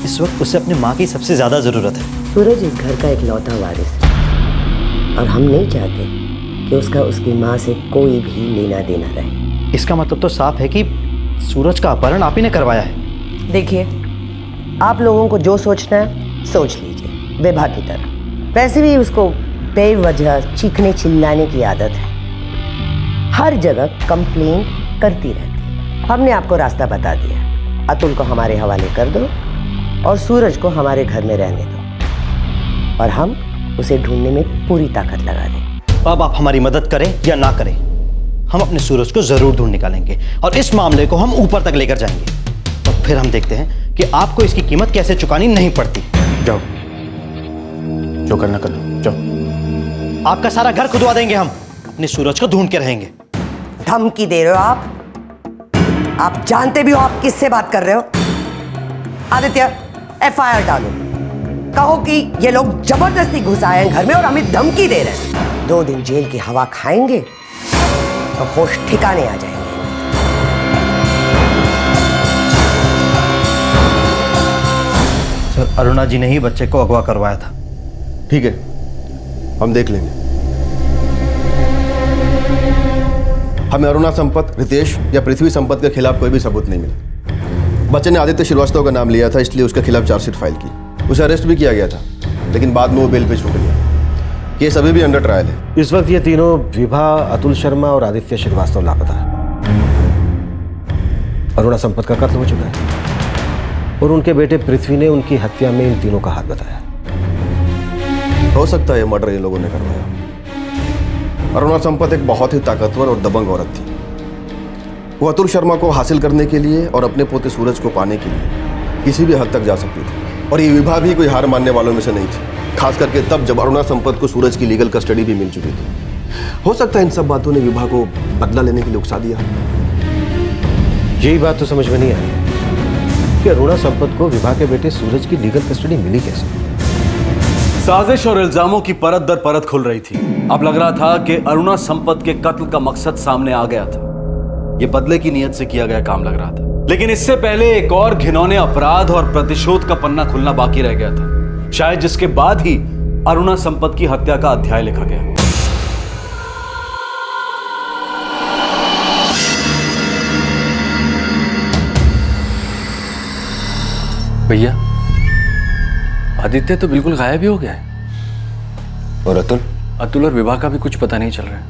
इस वक्त उसे अपनी माँ की सबसे ज्यादा जरूरत है। सूरज इस घर का इकलौता वारिस है और हम नहीं चाहते कि उसका उसकी माँ से कोई भी लेना देना रहे। इसका मतलब तो साफ है कि सूरज का अपहरण आप ही ने करवाया है। देखिए, आप लोगों को जो सोचना है सोच लीजिए, विभा की तरह। वैसे भी उसको बेवजह चीखने चिल्लाने की आदत है, हर जगह कंप्लेन करती रहती है। हमने आपको रास्ता बता दिया, अतुल को हमारे हवाले कर दो और सूरज को हमारे घर में रहने दो और हम उसे ढूंढने में पूरी ताकत लगा दें। अब आप हमारी मदद करें या ना करें, हम अपने सूरज को जरूर ढूंढ निकालेंगे और इस मामले को हम ऊपर तक लेकर जाएंगे और फिर हम देखते हैं कि आपको इसकी कीमत कैसे चुकानी नहीं पड़ती। जाओ, जो करना कर लो, जाओ। आपका सारा घर खुदवा देंगे, हम अपने सूरज को ढूंढ के रहेंगे। धमकी दे रहे हो आप? आप जानते भी हो आप किससे बात कर रहे हो? आदित्य, FIR डालो, कहो कि ये लोग जबरदस्ती घुस आए हैं घर में और हमें धमकी दे रहे हैं। 2 दिन जेल की हवा खाएंगे तो होश ठिकाने आ जाएंगे। सर, अरुणा जी ने ही बच्चे को अगवा करवाया था। ठीक है, हम देख लेंगे। हमें अरुणा संपत, रितेश या पृथ्वी संपत के खिलाफ कोई भी सबूत नहीं मिला। बच्चे ने आदित्य श्रीवास्तव का नाम लिया था, इसलिए उसके खिलाफ चार्जशीट फाइल की। उसे अरेस्ट भी किया गया था, लेकिन बाद में वो बेल पे छूट गया। केस अभी भी अंडर ट्रायल है। इस वक्त ये तीनों विभा, अतुल शर्मा और आदित्य श्रीवास्तव लापता है। अरुणा संपत का कत्ल हो चुका है और उनके बेटे पृथ्वी ने उनकी हत्या में इन तीनों का हाथ बताया। हो सकता है ये मर्डर इन लोगों ने करवाया। अरुणा संपत एक बहुत ही ताकतवर और दबंग औरत थी। वो अतुल शर्मा को हासिल करने के लिए और अपने पोते सूरज को पाने के लिए किसी भी हद तक जा सकती थी और ये विभा भी कोई हार मानने वालों में से नहीं थी, खास करके तब जब अरुणा संपत को सूरज की लीगल कस्टडी भी मिल चुकी थी। हो सकता है इन सब बातों ने विभा को बदला लेने के लिए उकसा दिया। यही बात तो समझ में नहीं आई कि अरुणा संपत को विभा के बेटे सूरज की लीगल कस्टडी मिली कैसे। साजिश और इल्जामों की परत दर परत खुल रही थी। अब लग रहा था कि अरुणा संपत के कत्ल का मकसद सामने आ गया था। यह बदले की नीयत से किया गया काम लग रहा था, लेकिन इससे पहले एक और घिनौने अपराध और प्रतिशोध का पन्ना खुलना बाकी रह गया था, शायद जिसके बाद ही अरुणा संपत की हत्या का अध्याय लिखा गया। भैया, आदित्य तो बिल्कुल गायब ही हो गया है। और अतुल? अतुल और विभा का भी कुछ पता नहीं चल रहा है।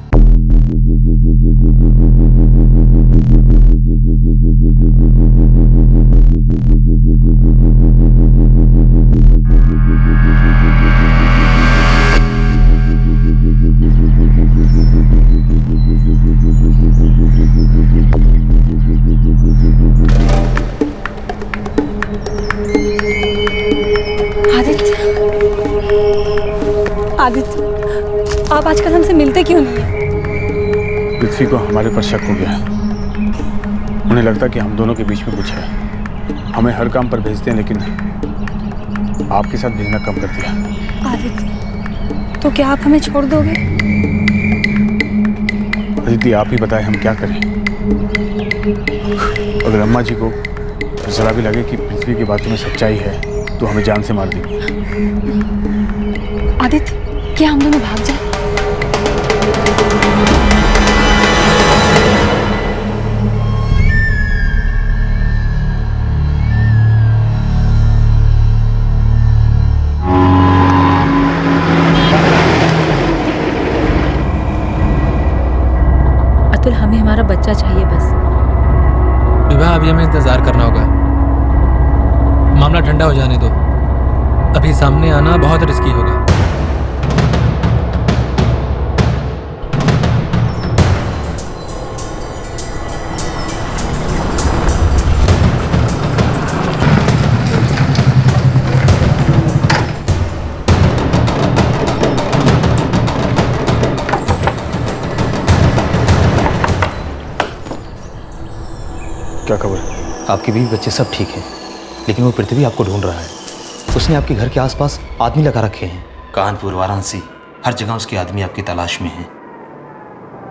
आदित्य, आप आजकल हमसे मिलते क्यों नहीं हैं? पृथ्वी को हमारे पर शक हो गया है। उन्हें लगता कि हम दोनों के बीच में कुछ है। हमें हर काम पर भेजते हैं, लेकिन आपके साथ भेजना कम कर दिया। आदित्य, तो क्या आप हमें छोड़ दोगे? अदिति, आप ही बताएं हम क्या करें। अगर अम्मा जी को जरा भी लगे कि पृथ्वी की बातों में सच्चाई है तो हमें जान से मार देंगे। आदित्य, क्या हम दोनों भाग जाएं? अतुल, हमें हमारा बच्चा चाहिए बस। विवाह, अभी हमें इंतजार करना होगा। मामला ठंडा हो जाने दो। अभी सामने आना बहुत रिस्की होगा। क्या खबर? आपके बीवी बच्चे सब ठीक हैं, लेकिन वो पृथ्वी आपको ढूंढ रहा है। उसने आपके घर के आसपास आदमी लगा रखे हैं। कानपुर, वाराणसी, हर जगह उसके आदमी आपकी तलाश में हैं।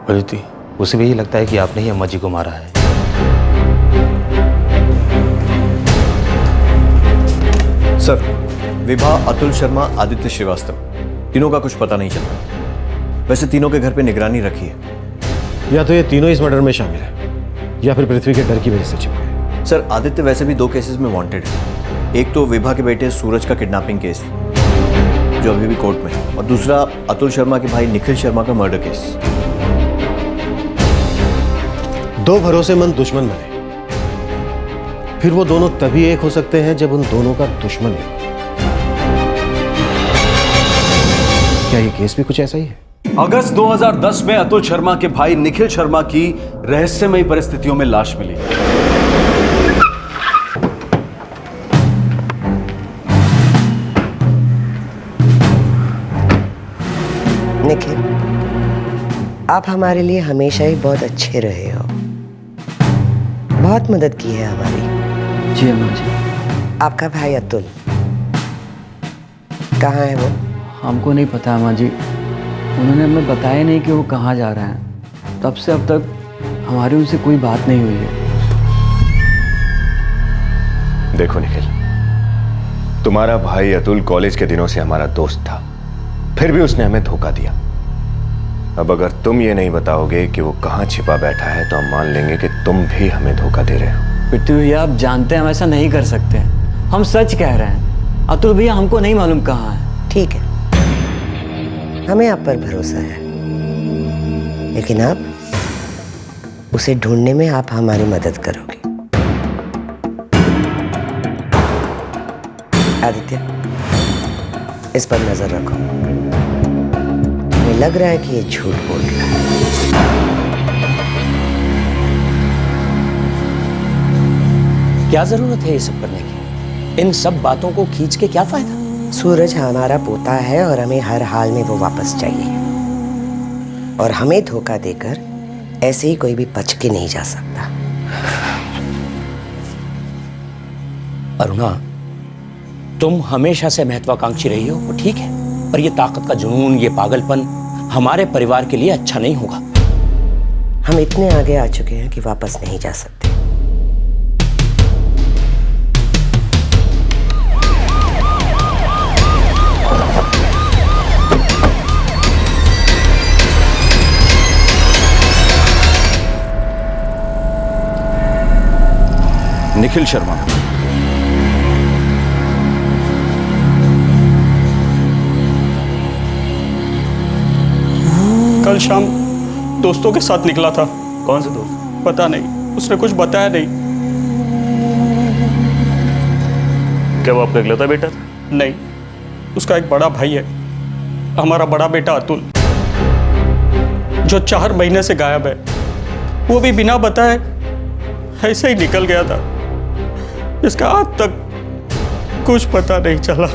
अदिति, उसे भी यही लगता है कि आपने ही अम्मा जी को मारा है। सर, विभा, अतुल शर्मा, आदित्य श्रीवास्तव, तीनों का कुछ पता नहीं चल रहा। वैसे तीनों के घर पे निगरानी रखी है। या तो ये तीनों इस मर्डर में शामिल है या फिर पृथ्वी के डर की वजह से छिप गए। सर, आदित्य वैसे भी 2 केसेस में वांटेड है। एक तो विभा के बेटे सूरज का किडनैपिंग केस जो अभी भी कोर्ट में है, और दूसरा अतुल शर्मा के भाई निखिल शर्मा का मर्डर केस। 2 भरोसेमंद दुश्मन बने, फिर वो दोनों तभी एक हो सकते हैं जब उन दोनों का दुश्मन एक हो। क्या ये केस भी कुछ ऐसा ही है? अगस्त 2010 में अतुल शर्मा के भाई निखिल शर्मा की रहस्यमयी परिस्थितियों में लाश मिली। निखिल, आप हमारे लिए हमेशा ही बहुत अच्छे रहे हो, बहुत मदद की है हमारी। जी अम्मा जी। आपका भाई अतुल कहाँ है वो? हमको नहीं पता अम्मा जी, उन्होंने हमें बताया नहीं कि वो कहाँ जा रहे हैं। तब से अब तक हमारी उनसे कोई बात नहीं हुई है। देखो निखिल, तुम्हारा भाई अतुल कॉलेज के दिनों से हमारा दोस्त था, फिर भी उसने हमें धोखा दिया। अब अगर तुम ये नहीं बताओगे कि वो कहाँ छिपा बैठा है तो हम मान लेंगे कि तुम भी हमें धोखा दे रहे हो। पृथ्वी भैया, आप जानते हैं हम ऐसा नहीं कर सकते। हम सच कह रहे हैं। अतुल भैया हमको नहीं मालूम कहाँ है। ठीक है, हमें आप पर भरोसा है, लेकिन आप उसे ढूंढने में आप हमारी मदद करोगे। आदित्य, इस पर नजर रखो। हमें लग रहा है कि ये झूठ बोल रहा है। क्या जरूरत है ये सब करने की? इन सब बातों को खींच के क्या फायदा? सूरज हमारा पोता है और हमें हर हाल में वो वापस चाहिए, और हमें धोखा देकर ऐसे ही कोई भी बच के नहीं जा सकता। अरुणा, तुम हमेशा से महत्वाकांक्षी रही हो, वो ठीक है, पर ये ताकत का जुनून, ये पागलपन हमारे परिवार के लिए अच्छा नहीं होगा। हम इतने आगे आ चुके हैं कि वापस नहीं जा सकते। निखिल शर्मा, कल शाम दोस्तों के साथ निकला था। कौन से दोस्त? पता नहीं, उसने कुछ बताया नहीं। क्या वो आपका इकलौता बेटा था? नहीं, उसका एक बड़ा भाई है, हमारा बड़ा बेटा अतुल, जो 4 महीने से गायब है। वो भी बिना बताए ऐसे ही निकल गया था, इसका आज तक कुछ पता नहीं चला।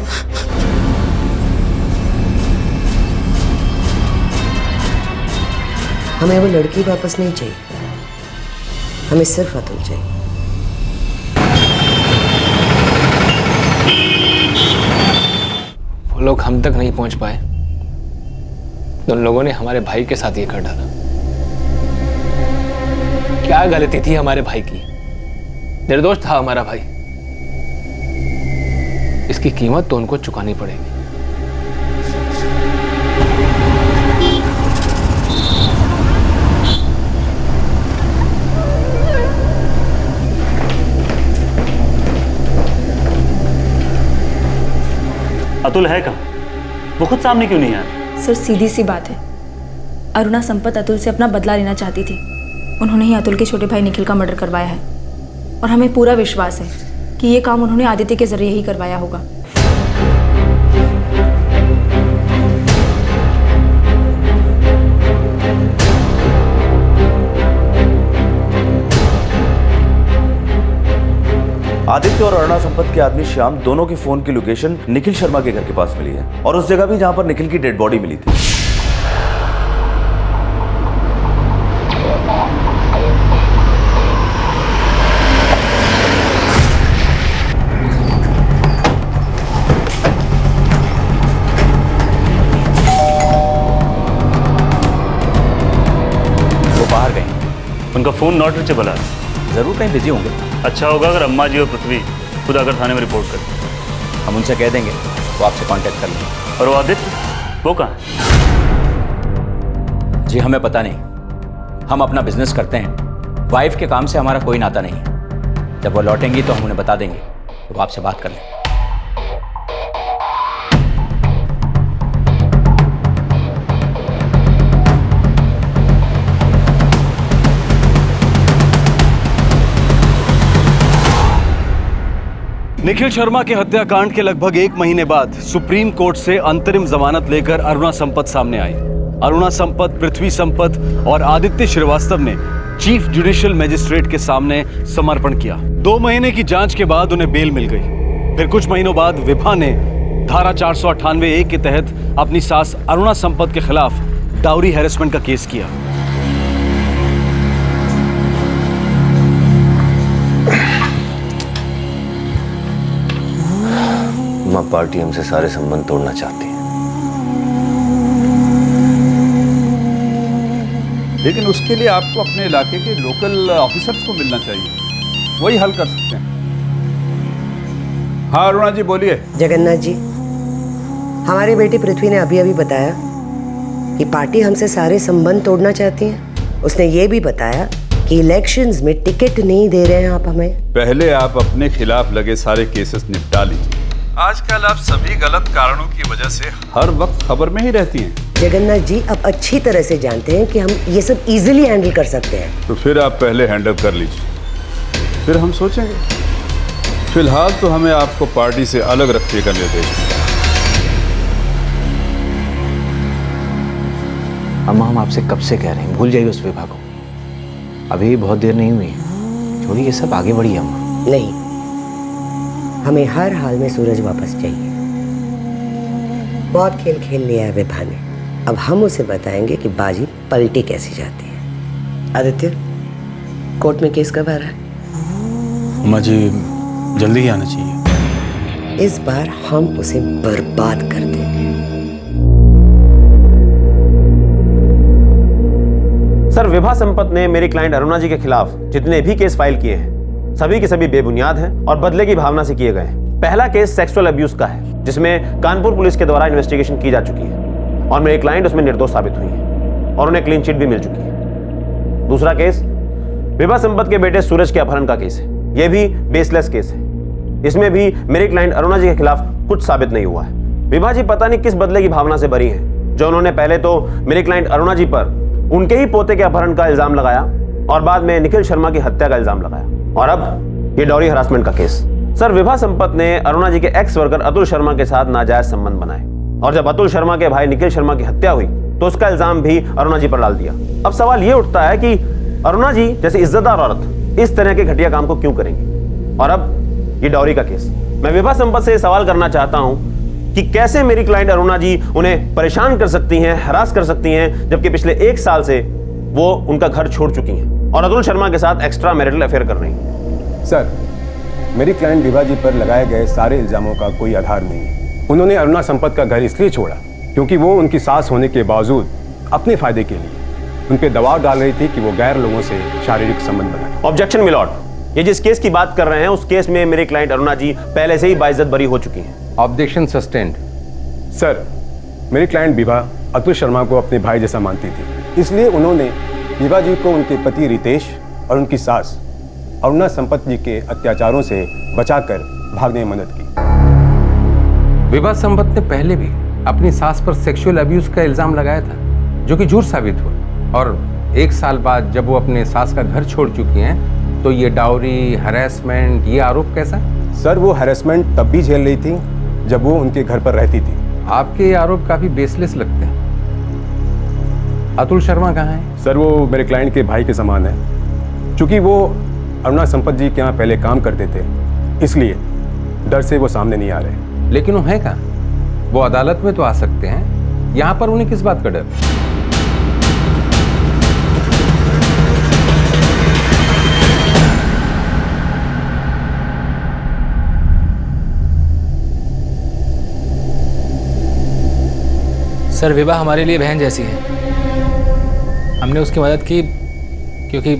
हमें वो लड़की वापस नहीं चाहिए, हमें सिर्फ अतुल चाहिए। वो लोग हम तक नहीं पहुंच पाए तो उन लोगों ने हमारे भाई के साथ ये कर डाला। क्या गलती थी हमारे भाई की? निर्दोष था हमारा भाई। इसकी कीमत तो उनको चुकानी पड़ेगी। अतुल है कहाँ? वो खुद सामने क्यों नहीं आया? सर, सीधी सी बात है, अरुणा संपत अतुल से अपना बदला लेना चाहती थी। उन्होंने ही अतुल के छोटे भाई निखिल का मर्डर करवाया है, और हमें पूरा विश्वास है कि ये काम उन्होंने आदित्य के जरिए ही करवाया होगा। आदित्य और अरुणा संपत के आदमी श्याम दोनों के फोन की लोकेशन निखिल शर्मा के घर के पास मिली है, और उस जगह भी जहां पर निखिल की डेड बॉडी मिली थी। उनका फ़ोन नॉट रीचेबल है। ज़रूर कहीं बिजी होंगे। अच्छा होगा अगर अम्मा जी और पृथ्वी खुद आकर थाने में रिपोर्ट करें। हम उनसे कह देंगे वो आपसे कांटेक्ट कर लेंगे। और वो आदित्य, वो कहाँ है? जी हमें पता नहीं, हम अपना बिजनेस करते हैं, वाइफ के काम से हमारा कोई नाता नहीं है। जब वो लौटेंगी तो हम उन्हें बता देंगे, तो वो आपसे बात कर लें। निखिल शर्मा के हत्याकांड के लगभग 1 महीने बाद सुप्रीम कोर्ट से अंतरिम जमानत लेकर अरुणा संपत सामने आई। अरुणा संपत, पृथ्वी संपत और आदित्य श्रीवास्तव ने चीफ जुडिशियल मजिस्ट्रेट के सामने समर्पण किया। 2 महीने की जांच के बाद उन्हें बेल मिल गई। फिर कुछ महीनों बाद विभा ने धारा 498(a) के तहत अपनी सास अरुणा संपत के खिलाफ डाउरी हैरेसमेंट का केस किया। मां पार्टी हमसे सारे संबंध तोड़ना चाहती है, लेकिन उसके लिए आपको अपने इलाके के लोकल ऑफिसर्स को मिलना चाहिए, वही हल कर सकते हैं। हाँ अरुणा जी बोलिए। जगन्नाथ जी, हमारी बेटी पृथ्वी ने अभी अभी बताया कि पार्टी हमसे सारे संबंध तोड़ना चाहती है। उसने ये भी बताया कि इलेक्शंस में टिकट नहीं दे रहे हैं आप हमें। पहले आप अपने खिलाफ लगे सारे केसेस निपटा लीजिए। आजकल आप सभी गलत कारणों की वजह से हर वक्त खबर में ही रहती हैं। जगन्नाथ जी, अब अच्छी तरह से जानते हैं कि हम ये सब इजीली हैंडल कर सकते हैं। तो फिर आप पहले हैंडल कर लीजिए, फिर हम सोचेंगे। फिलहाल तो हमें आपको पार्टी से अलग रखने का निर्देश मिला। अम्मा, हम आपसे कब से कह रहे हैं भूल जाइए उस विभा को। अभी बहुत देर नहीं हुई है, छोड़िए ये सब, आगे बढ़िए अम्मा। नहीं, हमें हर हाल में सूरज वापस चाहिए। बहुत खेल खेल लिया है विभा ने, अब हम उसे बताएंगे कि बाजी पलटी कैसी जाती है। आदित्य, कोर्ट में केस कब आ रहा है? अम्मा जी जल्दी ही आना चाहिए। इस बार हम उसे बर्बाद कर देंगे। सर, विभा संपत ने मेरी क्लाइंट अरुणा जी के खिलाफ जितने भी केस फाइल किए हैं सभी के सभी बेबुनियाद हैं और बदले की भावना से किए गए हैं। पहला केस सेक्सुअल अब्यूज का है, जिसमें कानपुर पुलिस के द्वारा इन्वेस्टिगेशन की जा चुकी है और मेरी क्लाइंट उसमें निर्दोष साबित हुई है और उन्हें क्लीन चिट भी मिल चुकी है। दूसरा केस विभा संपत के बेटे सूरज के अपहरण का केस है। यह भी बेसलेस केस है। इसमें भी मेरी क्लाइंट अरुणा जी के खिलाफ कुछ साबित नहीं हुआ है। विभा जी पता नहीं किस बदले की भावना से बरी है, जो उन्होंने पहले तो मेरी क्लाइंट अरुणा जी पर उनके ही पोते के अपहरण का इल्जाम लगाया और बाद में निखिल शर्मा की हत्या का इल्जाम लगाया, और अब ये डॉरी हरासमेंट का केस। सर, विभा संपत ने अरुणा जी के एक्स वर्कर अतुल शर्मा के साथ नाजायज संबंध बनाए और जब अतुल शर्मा के भाई निखिल शर्मा की हत्या हुई तो उसका इल्जाम भी अरुणा जी पर डाल दिया। अब सवाल ये उठता है कि अरुणा जी जैसी इज्जतदार औरत इस तरह के घटिया काम को क्यों करेंगी? और अब ये डॉरी का केस। मैं विभा संपत से सवाल करना चाहता हूं कि कैसे मेरी क्लाइंट अरुणा जी उन्हें परेशान कर सकती हैं, हरास कर सकती हैं, जबकि पिछले 1 साल से वो उनका घर छोड़ चुकी हैं और अतुल शर्मा के साथ एक्स्ट्रा मैरिटल अफेयर कर रही हैं। सर, मेरी क्लाइंट विभा जी पर लगाए गए सारे इल्जामों का कोई आधार नहीं है। उन्होंने अरुणा संपत का घर इसलिए छोड़ा क्योंकि वो उनकी सास होने के बावजूद अपने फायदे के लिए उन पे दबाव डाल रही थी कि वो गैर लोगों से शारीरिक संबंध बनाए। ऑब्जेक्शन मिलॉर्ड, ये जिस केस की बात कर रहे हैं उस केस में मेरी क्लाइंट अरुणा जी पहले से ही बाइज्जत बरी हो चुकी हैं। Objection sustained. सर, मेरी क्लाइंट विभा अतुल शर्मा को अपने भाई जैसा मानती थी, इसलिए उन्होंने विभा जी को उनके पति रितेश और उनकी सास अरुणा संपत जी के अत्याचारों से बचाकर भागने में मदद की। विभा संपत ने पहले भी अपनी सास पर सेक्सुअल अब्यूज का इल्जाम लगाया था, जो कि झूठ साबित हुआ, और 1 साल बाद जब वो अपने सास का घर छोड़ चुकी हैं तो ये डाउरी, हरेसमेंट, ये आरोप कैसा? सर, वो हरेसमेंट तब भी झेल रही थी जब वो उनके घर पर रहती थी। आपके ये आरोप काफी बेसलेस लगते हैं। अतुल शर्मा कहाँ है? सर, वो मेरे क्लाइंट के भाई के समान है। क्योंकि वो अरुणा संपत जी के यहाँ पहले काम करते थे, इसलिए डर से वो सामने नहीं आ रहे। लेकिन वो है कहाँ? वो अदालत में तो आ सकते हैं, यहाँ पर उन्हें किस बात का डर? सर, विभा हमारे लिए बहन जैसी है। हमने उसकी मदद की क्योंकि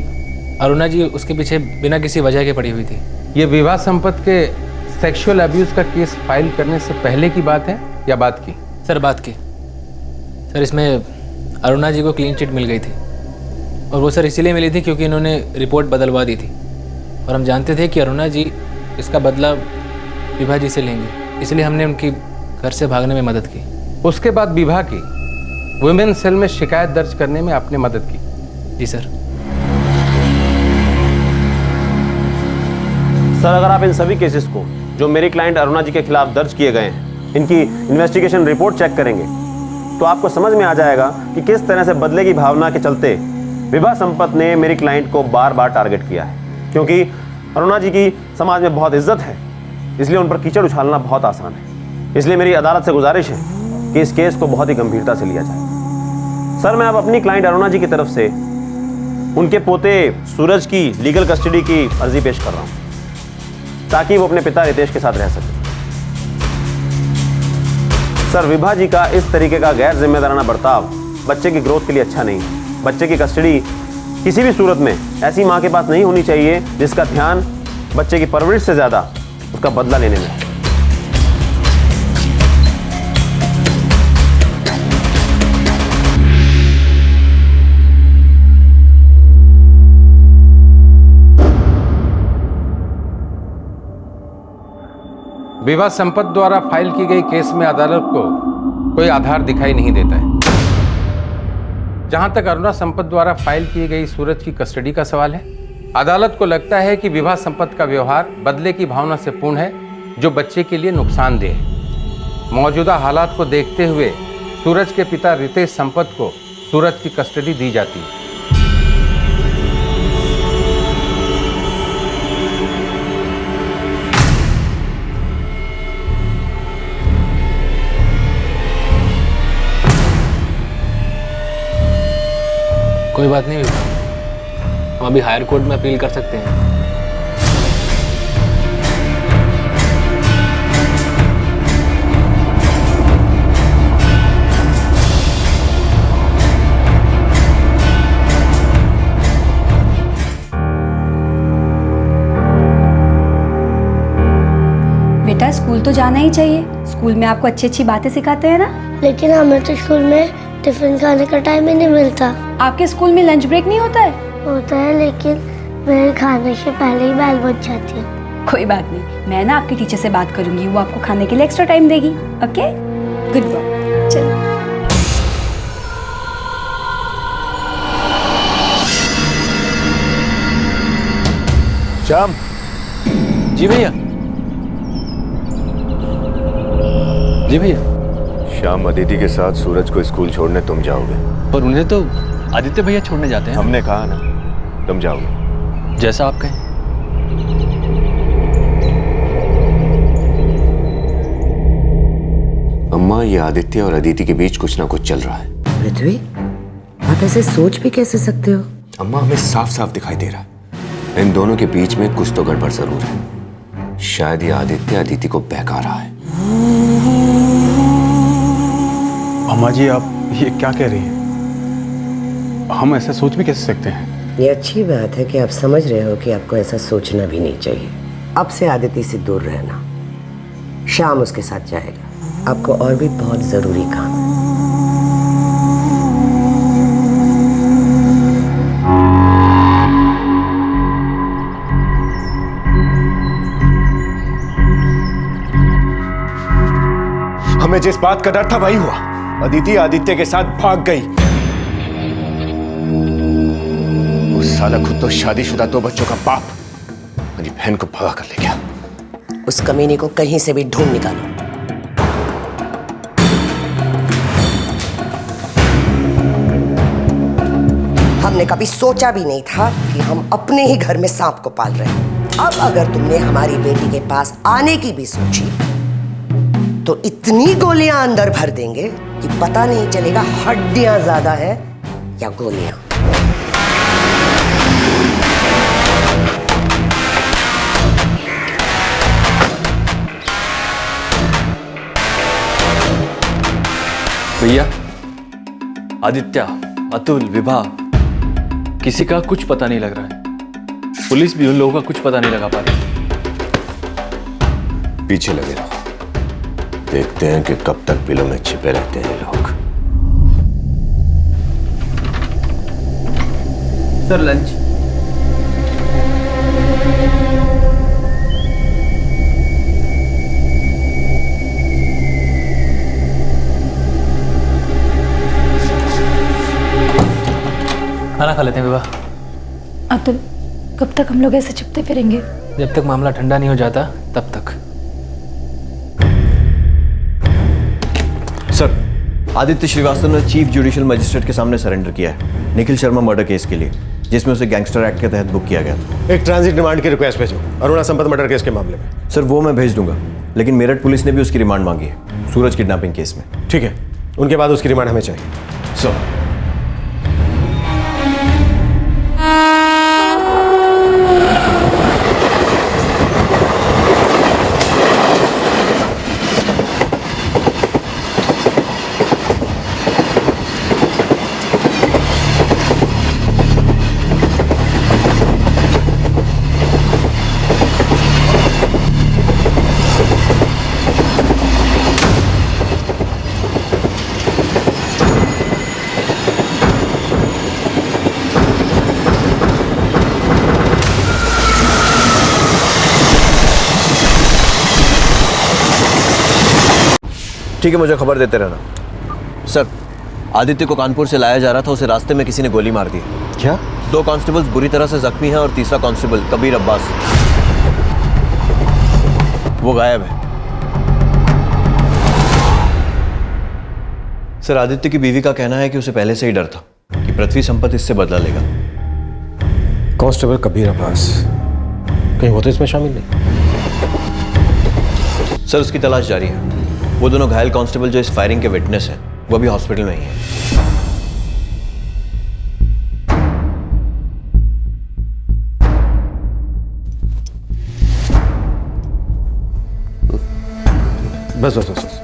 अरुणा जी उसके पीछे बिना किसी वजह के पड़ी हुई थी। ये विवाह संपत्ति के सेक्सुअल अब्यूज का केस फाइल करने से पहले की बात है या बात की? सर बात की। सर इसमें अरुणा जी को क्लीन चिट मिल गई थी और वो सर इसीलिए मिली थी क्योंकि इन्होंने रिपोर्ट बदलवा दी थी और हम जानते थे कि अरुणा जी इसका बदला विभा जी से लेंगे, इसलिए हमने उनकी घर से भागने में मदद की। उसके बाद विभा की वुमेन सेल में शिकायत दर्ज करने में आपने मदद की? जी सर। सर अगर आप इन सभी केसेस को जो मेरी क्लाइंट अरुणा जी के खिलाफ दर्ज किए गए हैं इनकी इन्वेस्टिगेशन रिपोर्ट चेक करेंगे तो आपको समझ में आ जाएगा कि किस तरह से बदले की भावना के चलते विभा संपत ने मेरी क्लाइंट को बार बार टारगेट किया है। क्योंकि अरुणा जी की समाज में बहुत इज्जत है, इसलिए उन पर कीचड़ उछालना बहुत आसान है। इसलिए मेरी अदालत से गुजारिश है कि इस केस को बहुत ही गंभीरता से लिया जाए। सर मैं अब अपनी क्लाइंट अरुणा जी की तरफ से उनके पोते सूरज की लीगल कस्टडी की अर्जी पेश कर रहा हूं ताकि वो अपने पिता रितेश के साथ रह सके। सर विभा जी का इस तरीके का गैर जिम्मेदाराना बर्ताव बच्चे की ग्रोथ के लिए अच्छा नहीं है। बच्चे की कस्टडी किसी भी सूरत में ऐसी मां के पास नहीं होनी चाहिए जिसका ध्यान बच्चे की परवरिश से ज्यादा उसका बदला लेने में है। विवाह संपत्ति द्वारा फाइल की गई केस में अदालत को कोई आधार दिखाई नहीं देता है। जहां तक अरुणा संपत्ति द्वारा फाइल की गई सूरज की कस्टडी का सवाल है, अदालत को लगता है कि विवाह संपत्ति का व्यवहार बदले की भावना से पूर्ण है जो बच्चे के लिए नुकसानदेह है। मौजूदा हालात को देखते हुए सूरज के पिता रितेश संपत्ति को सूरज की कस्टडी दी जाती है। कोई बात नहीं, हम अभी हायर कोर्ट में अपील कर सकते हैं। बेटा स्कूल तो जाना ही चाहिए, स्कूल में आपको अच्छी अच्छी बातें सिखाते हैं ना। लेकिन हमें तो स्कूल में टिफिन खाने का टाइम ही नहीं मिलता। आपके स्कूल में लंच ब्रेक नहीं होता है? होता है लेकिन मेरे खाने से पहले ही बेल बज जाती है। कोई बात नहीं, मैं ना आपके टीचर से बात करूंगी, वो आपको खाने के लिए एक्स्ट्रा टाइम देगी। Okay good bye. चलो श्याम। जी भैया। जी भैया। शाम अदिति के साथ सूरज को स्कूल छोड़ने तुम जाओगे। पर उन्हें तो आदित्य भैया छोड़ने जाते हैं। हमने कहा ना तुम जाओगे। जैसा आप कहें। अम्मा ये आदित्य और अदिति के बीच कुछ ना कुछ चल रहा है। पृथ्वी आप ऐसे सोच भी कैसे सकते हो? अम्मा हमें साफ साफ दिखाई दे रहा है इन दोनों के बीच में कुछ तो गड़बड़ जरूर है। शायद ये आदित्य अदिति को बहका रहा है। अम्मा जी आप ये क्या कह रही हैं? हम ऐसा सोच भी कैसे सकते हैं? ये अच्छी बात है कि आप समझ रहे हो कि आपको ऐसा सोचना भी नहीं चाहिए। अब से आदिति से दूर रहना। शाम उसके साथ जाएगा, आपको और भी बहुत जरूरी काम है। हमें जिस बात का डर था वही हुआ। अदिति आदित्य के साथ भाग गई। उस साला खुद तो शादीशुदा 2 बच्चों का बाप मेरी बहन को भगा कर ले गया। उस कमीने को कहीं से भी ढूंढ निकालो। हमने कभी सोचा भी नहीं था कि हम अपने ही घर में सांप को पाल रहे हैं। अब अगर तुमने हमारी बेटी के पास आने की भी सोची तो इतनी गोलियां अंदर भर देंगे कि पता नहीं चलेगा हड्डियां ज्यादा है या गोलियां। भैया आदित्य, अतुल, विभा किसी का कुछ पता नहीं लग रहा है। पुलिस भी उन लोगों का कुछ पता नहीं लगा पा रही। पीछे लगे रहो, देखते हैं कि कब तक बिलों में छिपे रहते हैं लोग। Sir lunch. खाना खा लेते हैं विवाह। अतुल, कब तक हम लोग ऐसे छिपते फिरेंगे? जब तक मामला ठंडा नहीं हो जाता तब तक। सर, आदित्य श्रीवास्तव ने चीफ जुडिशियल मजिस्ट्रेट के सामने सरेंडर किया है निखिल शर्मा मर्डर केस के लिए, जिसमें उसे गैंगस्टर एक्ट के तहत बुक किया गया था। एक ट्रांजिट रिमांड की रिक्वेस्ट भेजो अरुणा संपत मर्डर केस के मामले में। सर वो मैं भेज दूंगा, लेकिन मेरठ पुलिस ने भी उसकी रिमांड मांगी है सूरज किडनैपिंग केस में। ठीक है, उनके बाद उसकी रिमांड हमें चाहिए। सर ठीक है, मुझे खबर देते रहना। सर, आदित्य को कानपुर से लाया जा रहा था, उसे रास्ते में किसी ने गोली मार दी। क्या? 2 कांस्टेबल्स बुरी तरह से जख्मी हैं और तीसरा कांस्टेबल कबीर अब्बास वो गायब है। सर, आदित्य की बीवी का कहना है कि उसे पहले से ही डर था कि पृथ्वी संपत इससे बदला लेगा। कांस्टेबल कबीर अब्बास, कहीं वो तो इसमें शामिल नहीं? सर, उसकी तलाश जारी है। वो दोनों घायल कांस्टेबल जो इस फायरिंग के विटनेस हैं, वो अभी हॉस्पिटल में ही हैं। बस बस बस बस।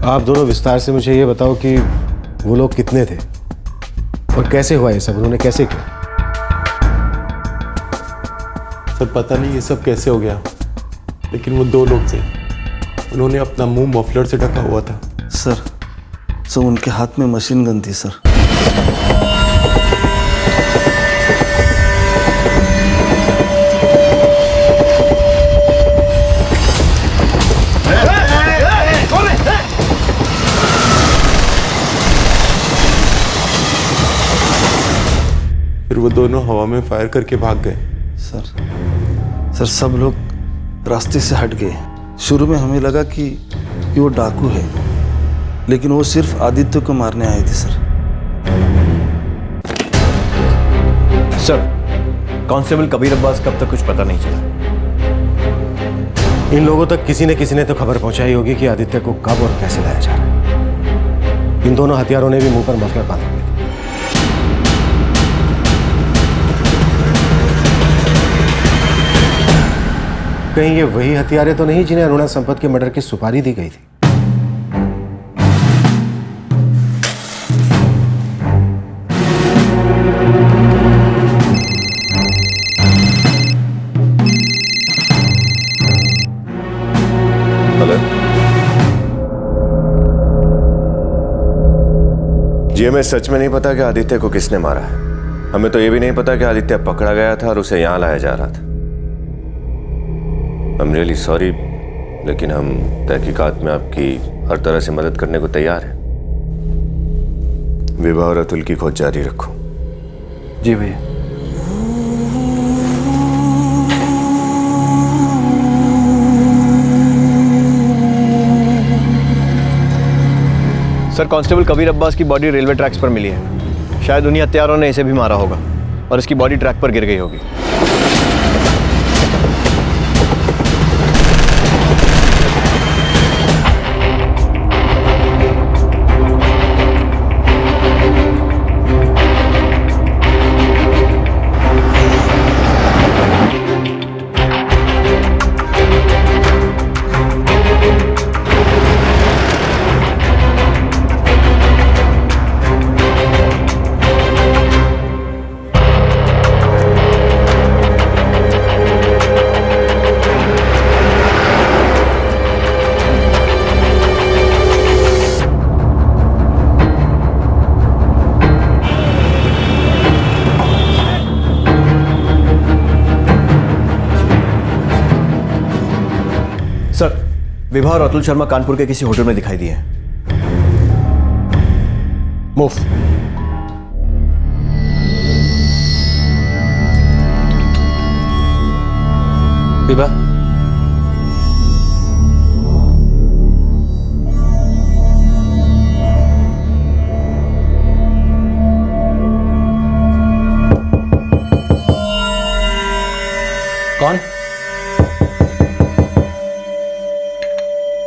आप दोनों विस्तार से मुझे ये बताओ कि वो लोग कितने थे और कैसे हुआ ये सब, उन्होंने कैसे किया? सर पता नहीं ये सब कैसे हो गया, लेकिन वो 2 लोग थे, उन्होंने अपना मुंह मफलर से ढका हुआ था। सर उनके हाथ में मशीन गन थी सर। फिर वो दोनों हवा में फायर करके भाग गए। सर सब लोग रास्ते से हट गए। शुरू में हमें लगा कि वो डाकू है, लेकिन वो सिर्फ आदित्य को मारने आए थे। सर, कांस्टेबल कबीर अब्बास कब तक कुछ पता नहीं चला। इन लोगों तक किसी ने तो खबर पहुंचाई होगी कि आदित्य को कब और कैसे लाया जा रहा है। इन दोनों हथियारों ने भी मुंह पर मफलर बांधा हुआ था। कहीं ये वही हथियारें तो नहीं जिन्हें अरुणा संपत के मर्डर की सुपारी दी गई थी? हेलो जी, हमें सच में नहीं पता कि आदित्य को किसने मारा है। हमें तो ये भी नहीं पता कि आदित्य पकड़ा गया था और उसे यहां लाया जा रहा था। I'm really sorry, लेकिन हम तहकीकात में आपकी हर तरह से मदद करने को तैयार हैं। विभा और अतुल की खोज जारी रखो। जी भैया। सर, कांस्टेबल कबीर अब्बास की बॉडी रेलवे ट्रैक्स पर मिली है। शायद उन्हीं हत्यारों ने इसे भी मारा होगा और इसकी बॉडी ट्रैक पर गिर गई होगी। विभा और अतुल शर्मा कानपुर के किसी होटल में दिखाई दिए हैं। मूव। विभा, कौन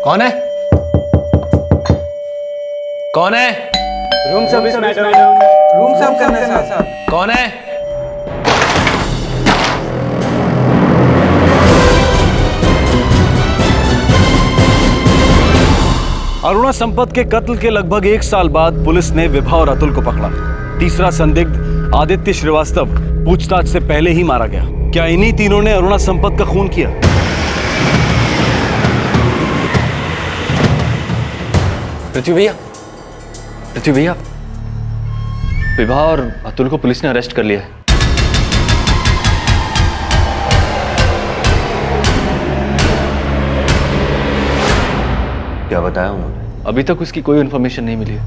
कौन है? कौन है? Room service madam. रूम सर्व करना है सर। कौन है? अरुणा संपत के कत्ल के लगभग 1 साल बाद पुलिस ने विभा और अतुल को पकड़ा। तीसरा संदिग्ध आदित्य श्रीवास्तव पूछताछ से पहले ही मारा गया। क्या इन्हीं तीनों ने अरुणा संपत का खून किया? पृथ्वी भैया, विभा और अतुल को पुलिस ने अरेस्ट कर लिया है। क्या बताया उन्होंने? अभी तक उसकी कोई इन्फॉर्मेशन नहीं मिली है।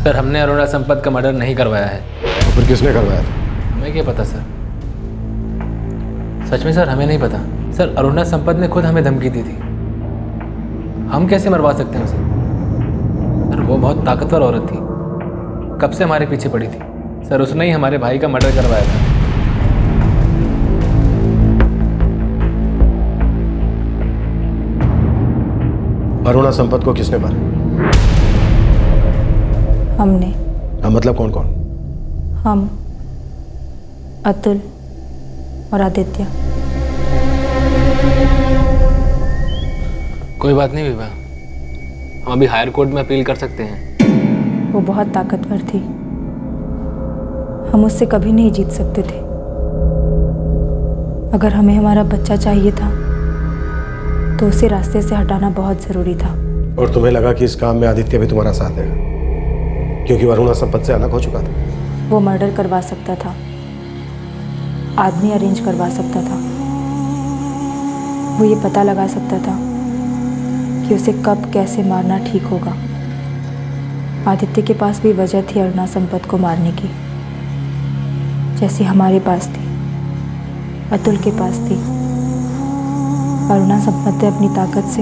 सर, हमने अरुणा संपत का मर्डर नहीं करवाया है। तो फिर किसने करवाया था? हमें क्या पता सर, सच में सर हमें नहीं पता। सर, अरुणा संपत ने खुद हमें धमकी दी थी। हम कैसे मरवा सकते हैं उसे? सर, वो बहुत ताकतवर औरत थी, कब से हमारे पीछे पड़ी थी। सर, उसने ही हमारे भाई का मर्डर करवाया था। अरुणा संपत को किसने मारा? हमने। हाँ, मतलब कौन कौन? हम, अतुल और आदित्य। कोई बात नहीं विभा, हम अभी हायर कोर्ट में अपील कर सकते हैं। वो बहुत ताकतवर थी, हम उससे कभी नहीं जीत सकते थे। अगर हमें हमारा बच्चा चाहिए था तो उसे रास्ते से हटाना बहुत ज़रूरी था। और तुम्हें लगा कि इस काम में आदित्य भी तुम्हारा साथ देगा क्योंकि वो अरुणा संपत से अलग हो चुका था? वो मर्डर करवा सकता था, आदमी अरेंज करवा सकता था, वो ये पता लगा सकता था कि उसे कब कैसे मारना ठीक होगा। आदित्य के पास भी वजह थी अरुणा संपत को मारने की, जैसी हमारे पास थी, अतुल के पास थी। अरुणा संपत ने अपनी ताकत से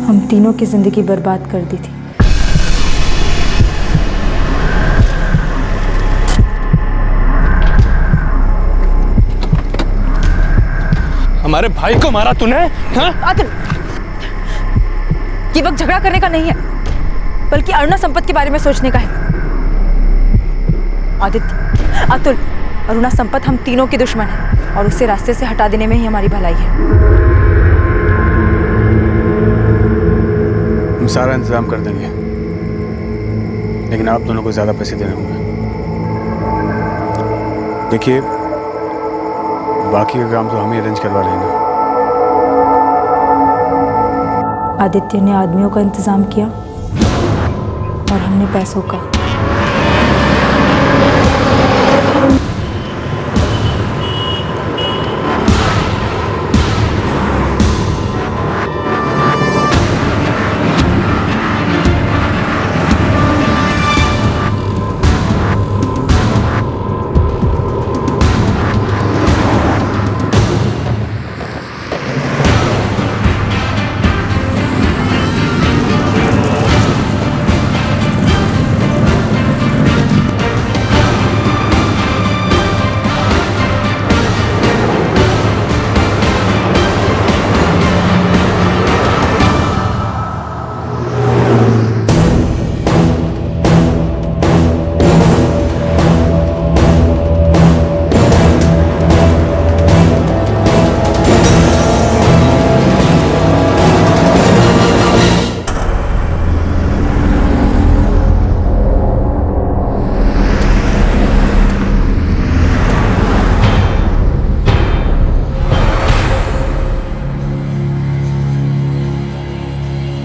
हम तीनों की जिंदगी बर्बाद कर दी थी। हमारे भाई को मारा तूने? हाँ? अतुल, ये वक्त झगड़ा करने का नहीं है, बल्कि अरुणा संपत के बारे में सोचने का है। आदित्य, अतुल, अरुणा संपत हम तीनों के दुश्मन हैं और उसे रास्ते से हटा देने में ही हमारी भलाई है। हम सारा इंतजाम कर देंगे, लेकिन आप दोनों को ज्यादा पैसे देने होंगे। देखिए, बाकी का काम तो हम ही अरेंज करवा लेंगे। आदित्य ने आदमियों का इंतजाम किया और हमने पैसों का।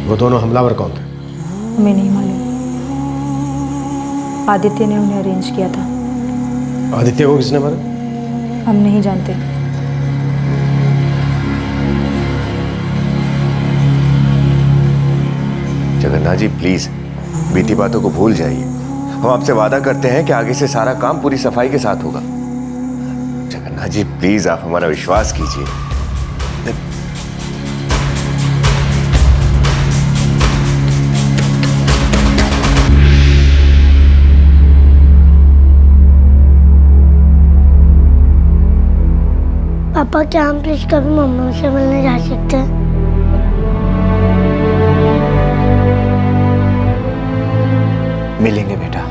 वो दोनों हमलावर कौन थे? हमें नहीं मालूम, आदित्य ने उन्हें अरेंज किया था। आदित्य को किसने मारा? हम नहीं जानते। जगन्नाथ जी प्लीज बीती बातों को भूल जाइए। हम आपसे वादा करते हैं कि आगे से सारा काम पूरी सफाई के साथ होगा। जगन्नाथ जी प्लीज आप हमारा विश्वास कीजिए। पापा क्या हम प्लीज कभी मम्मा से मिलने जा सकते हैं? मिलेंगे बेटा,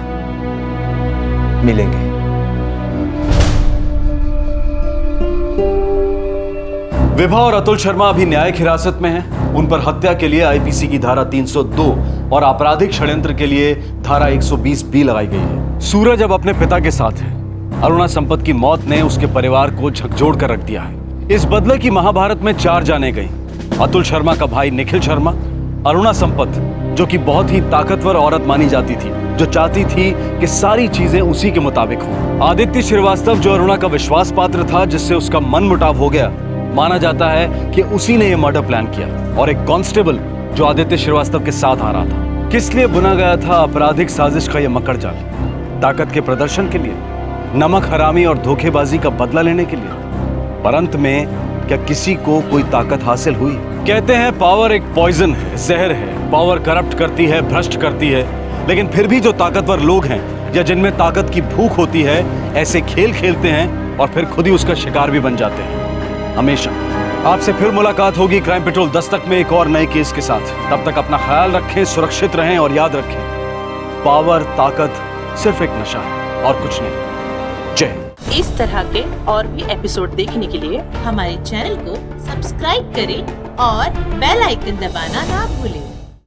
मिलेंगे। विभा और अतुल शर्मा अभी न्यायिक हिरासत में हैं। उन पर हत्या के लिए आईपीसी की धारा 302 और आपराधिक षड्यंत्र के लिए धारा 120B लगाई गई है। सूरज अब अपने पिता के साथ है। अरुणा संपत की मौत ने उसके परिवार को झकझोर कर रख दिया है। इस बदले की महाभारत में 4 जाने गई। अतुल शर्मा का भाई निखिल शर्मा, अरुणा संपत जो कि बहुत ही ताकतवर औरत मानी जाती थी, जो चाहती थी कि सारी चीजें उसी के मुताबिक हों। आदित्य श्रीवास्तव जो अरुणा का विश्वास पात्र था, जिससे उसका मन मुटाव हो गया। माना जाता है कि उसी ने यह मर्डर प्लान किया। और एक कांस्टेबल जो आदित्य श्रीवास्तव के साथ आ रहा था। किस लिए बुना गया था आपराधिक साजिश का यह मकड़ जाल? ताकत के प्रदर्शन के लिए, नमक हरामी और धोखेबाजी का बदला लेने के लिए। पर अंत में क्या किसी को कोई ताकत हासिल हुई? कहते हैं पावर एक पॉइजन है, जहर है। पावर करप्ट करती है, भ्रष्ट करती है। लेकिन फिर भी जो ताकतवर लोग हैं या जिनमें ताकत की भूख होती है, ऐसे खेल खेलते हैं और फिर खुद ही उसका शिकार भी बन जाते हैं। हमेशा आपसे फिर मुलाकात होगी क्राइम पेट्रोल दस्तक में एक और नए केस के साथ। तब तक अपना ख्याल रखें, सुरक्षित रहें और याद रखें, पावर, ताकत सिर्फ एक नशा है और कुछ नहीं। जय। इस तरह के और भी एपिसोड देखने के लिए हमारे चैनल को सब्सक्राइब करें और बेल आइकन दबाना ना भूलें।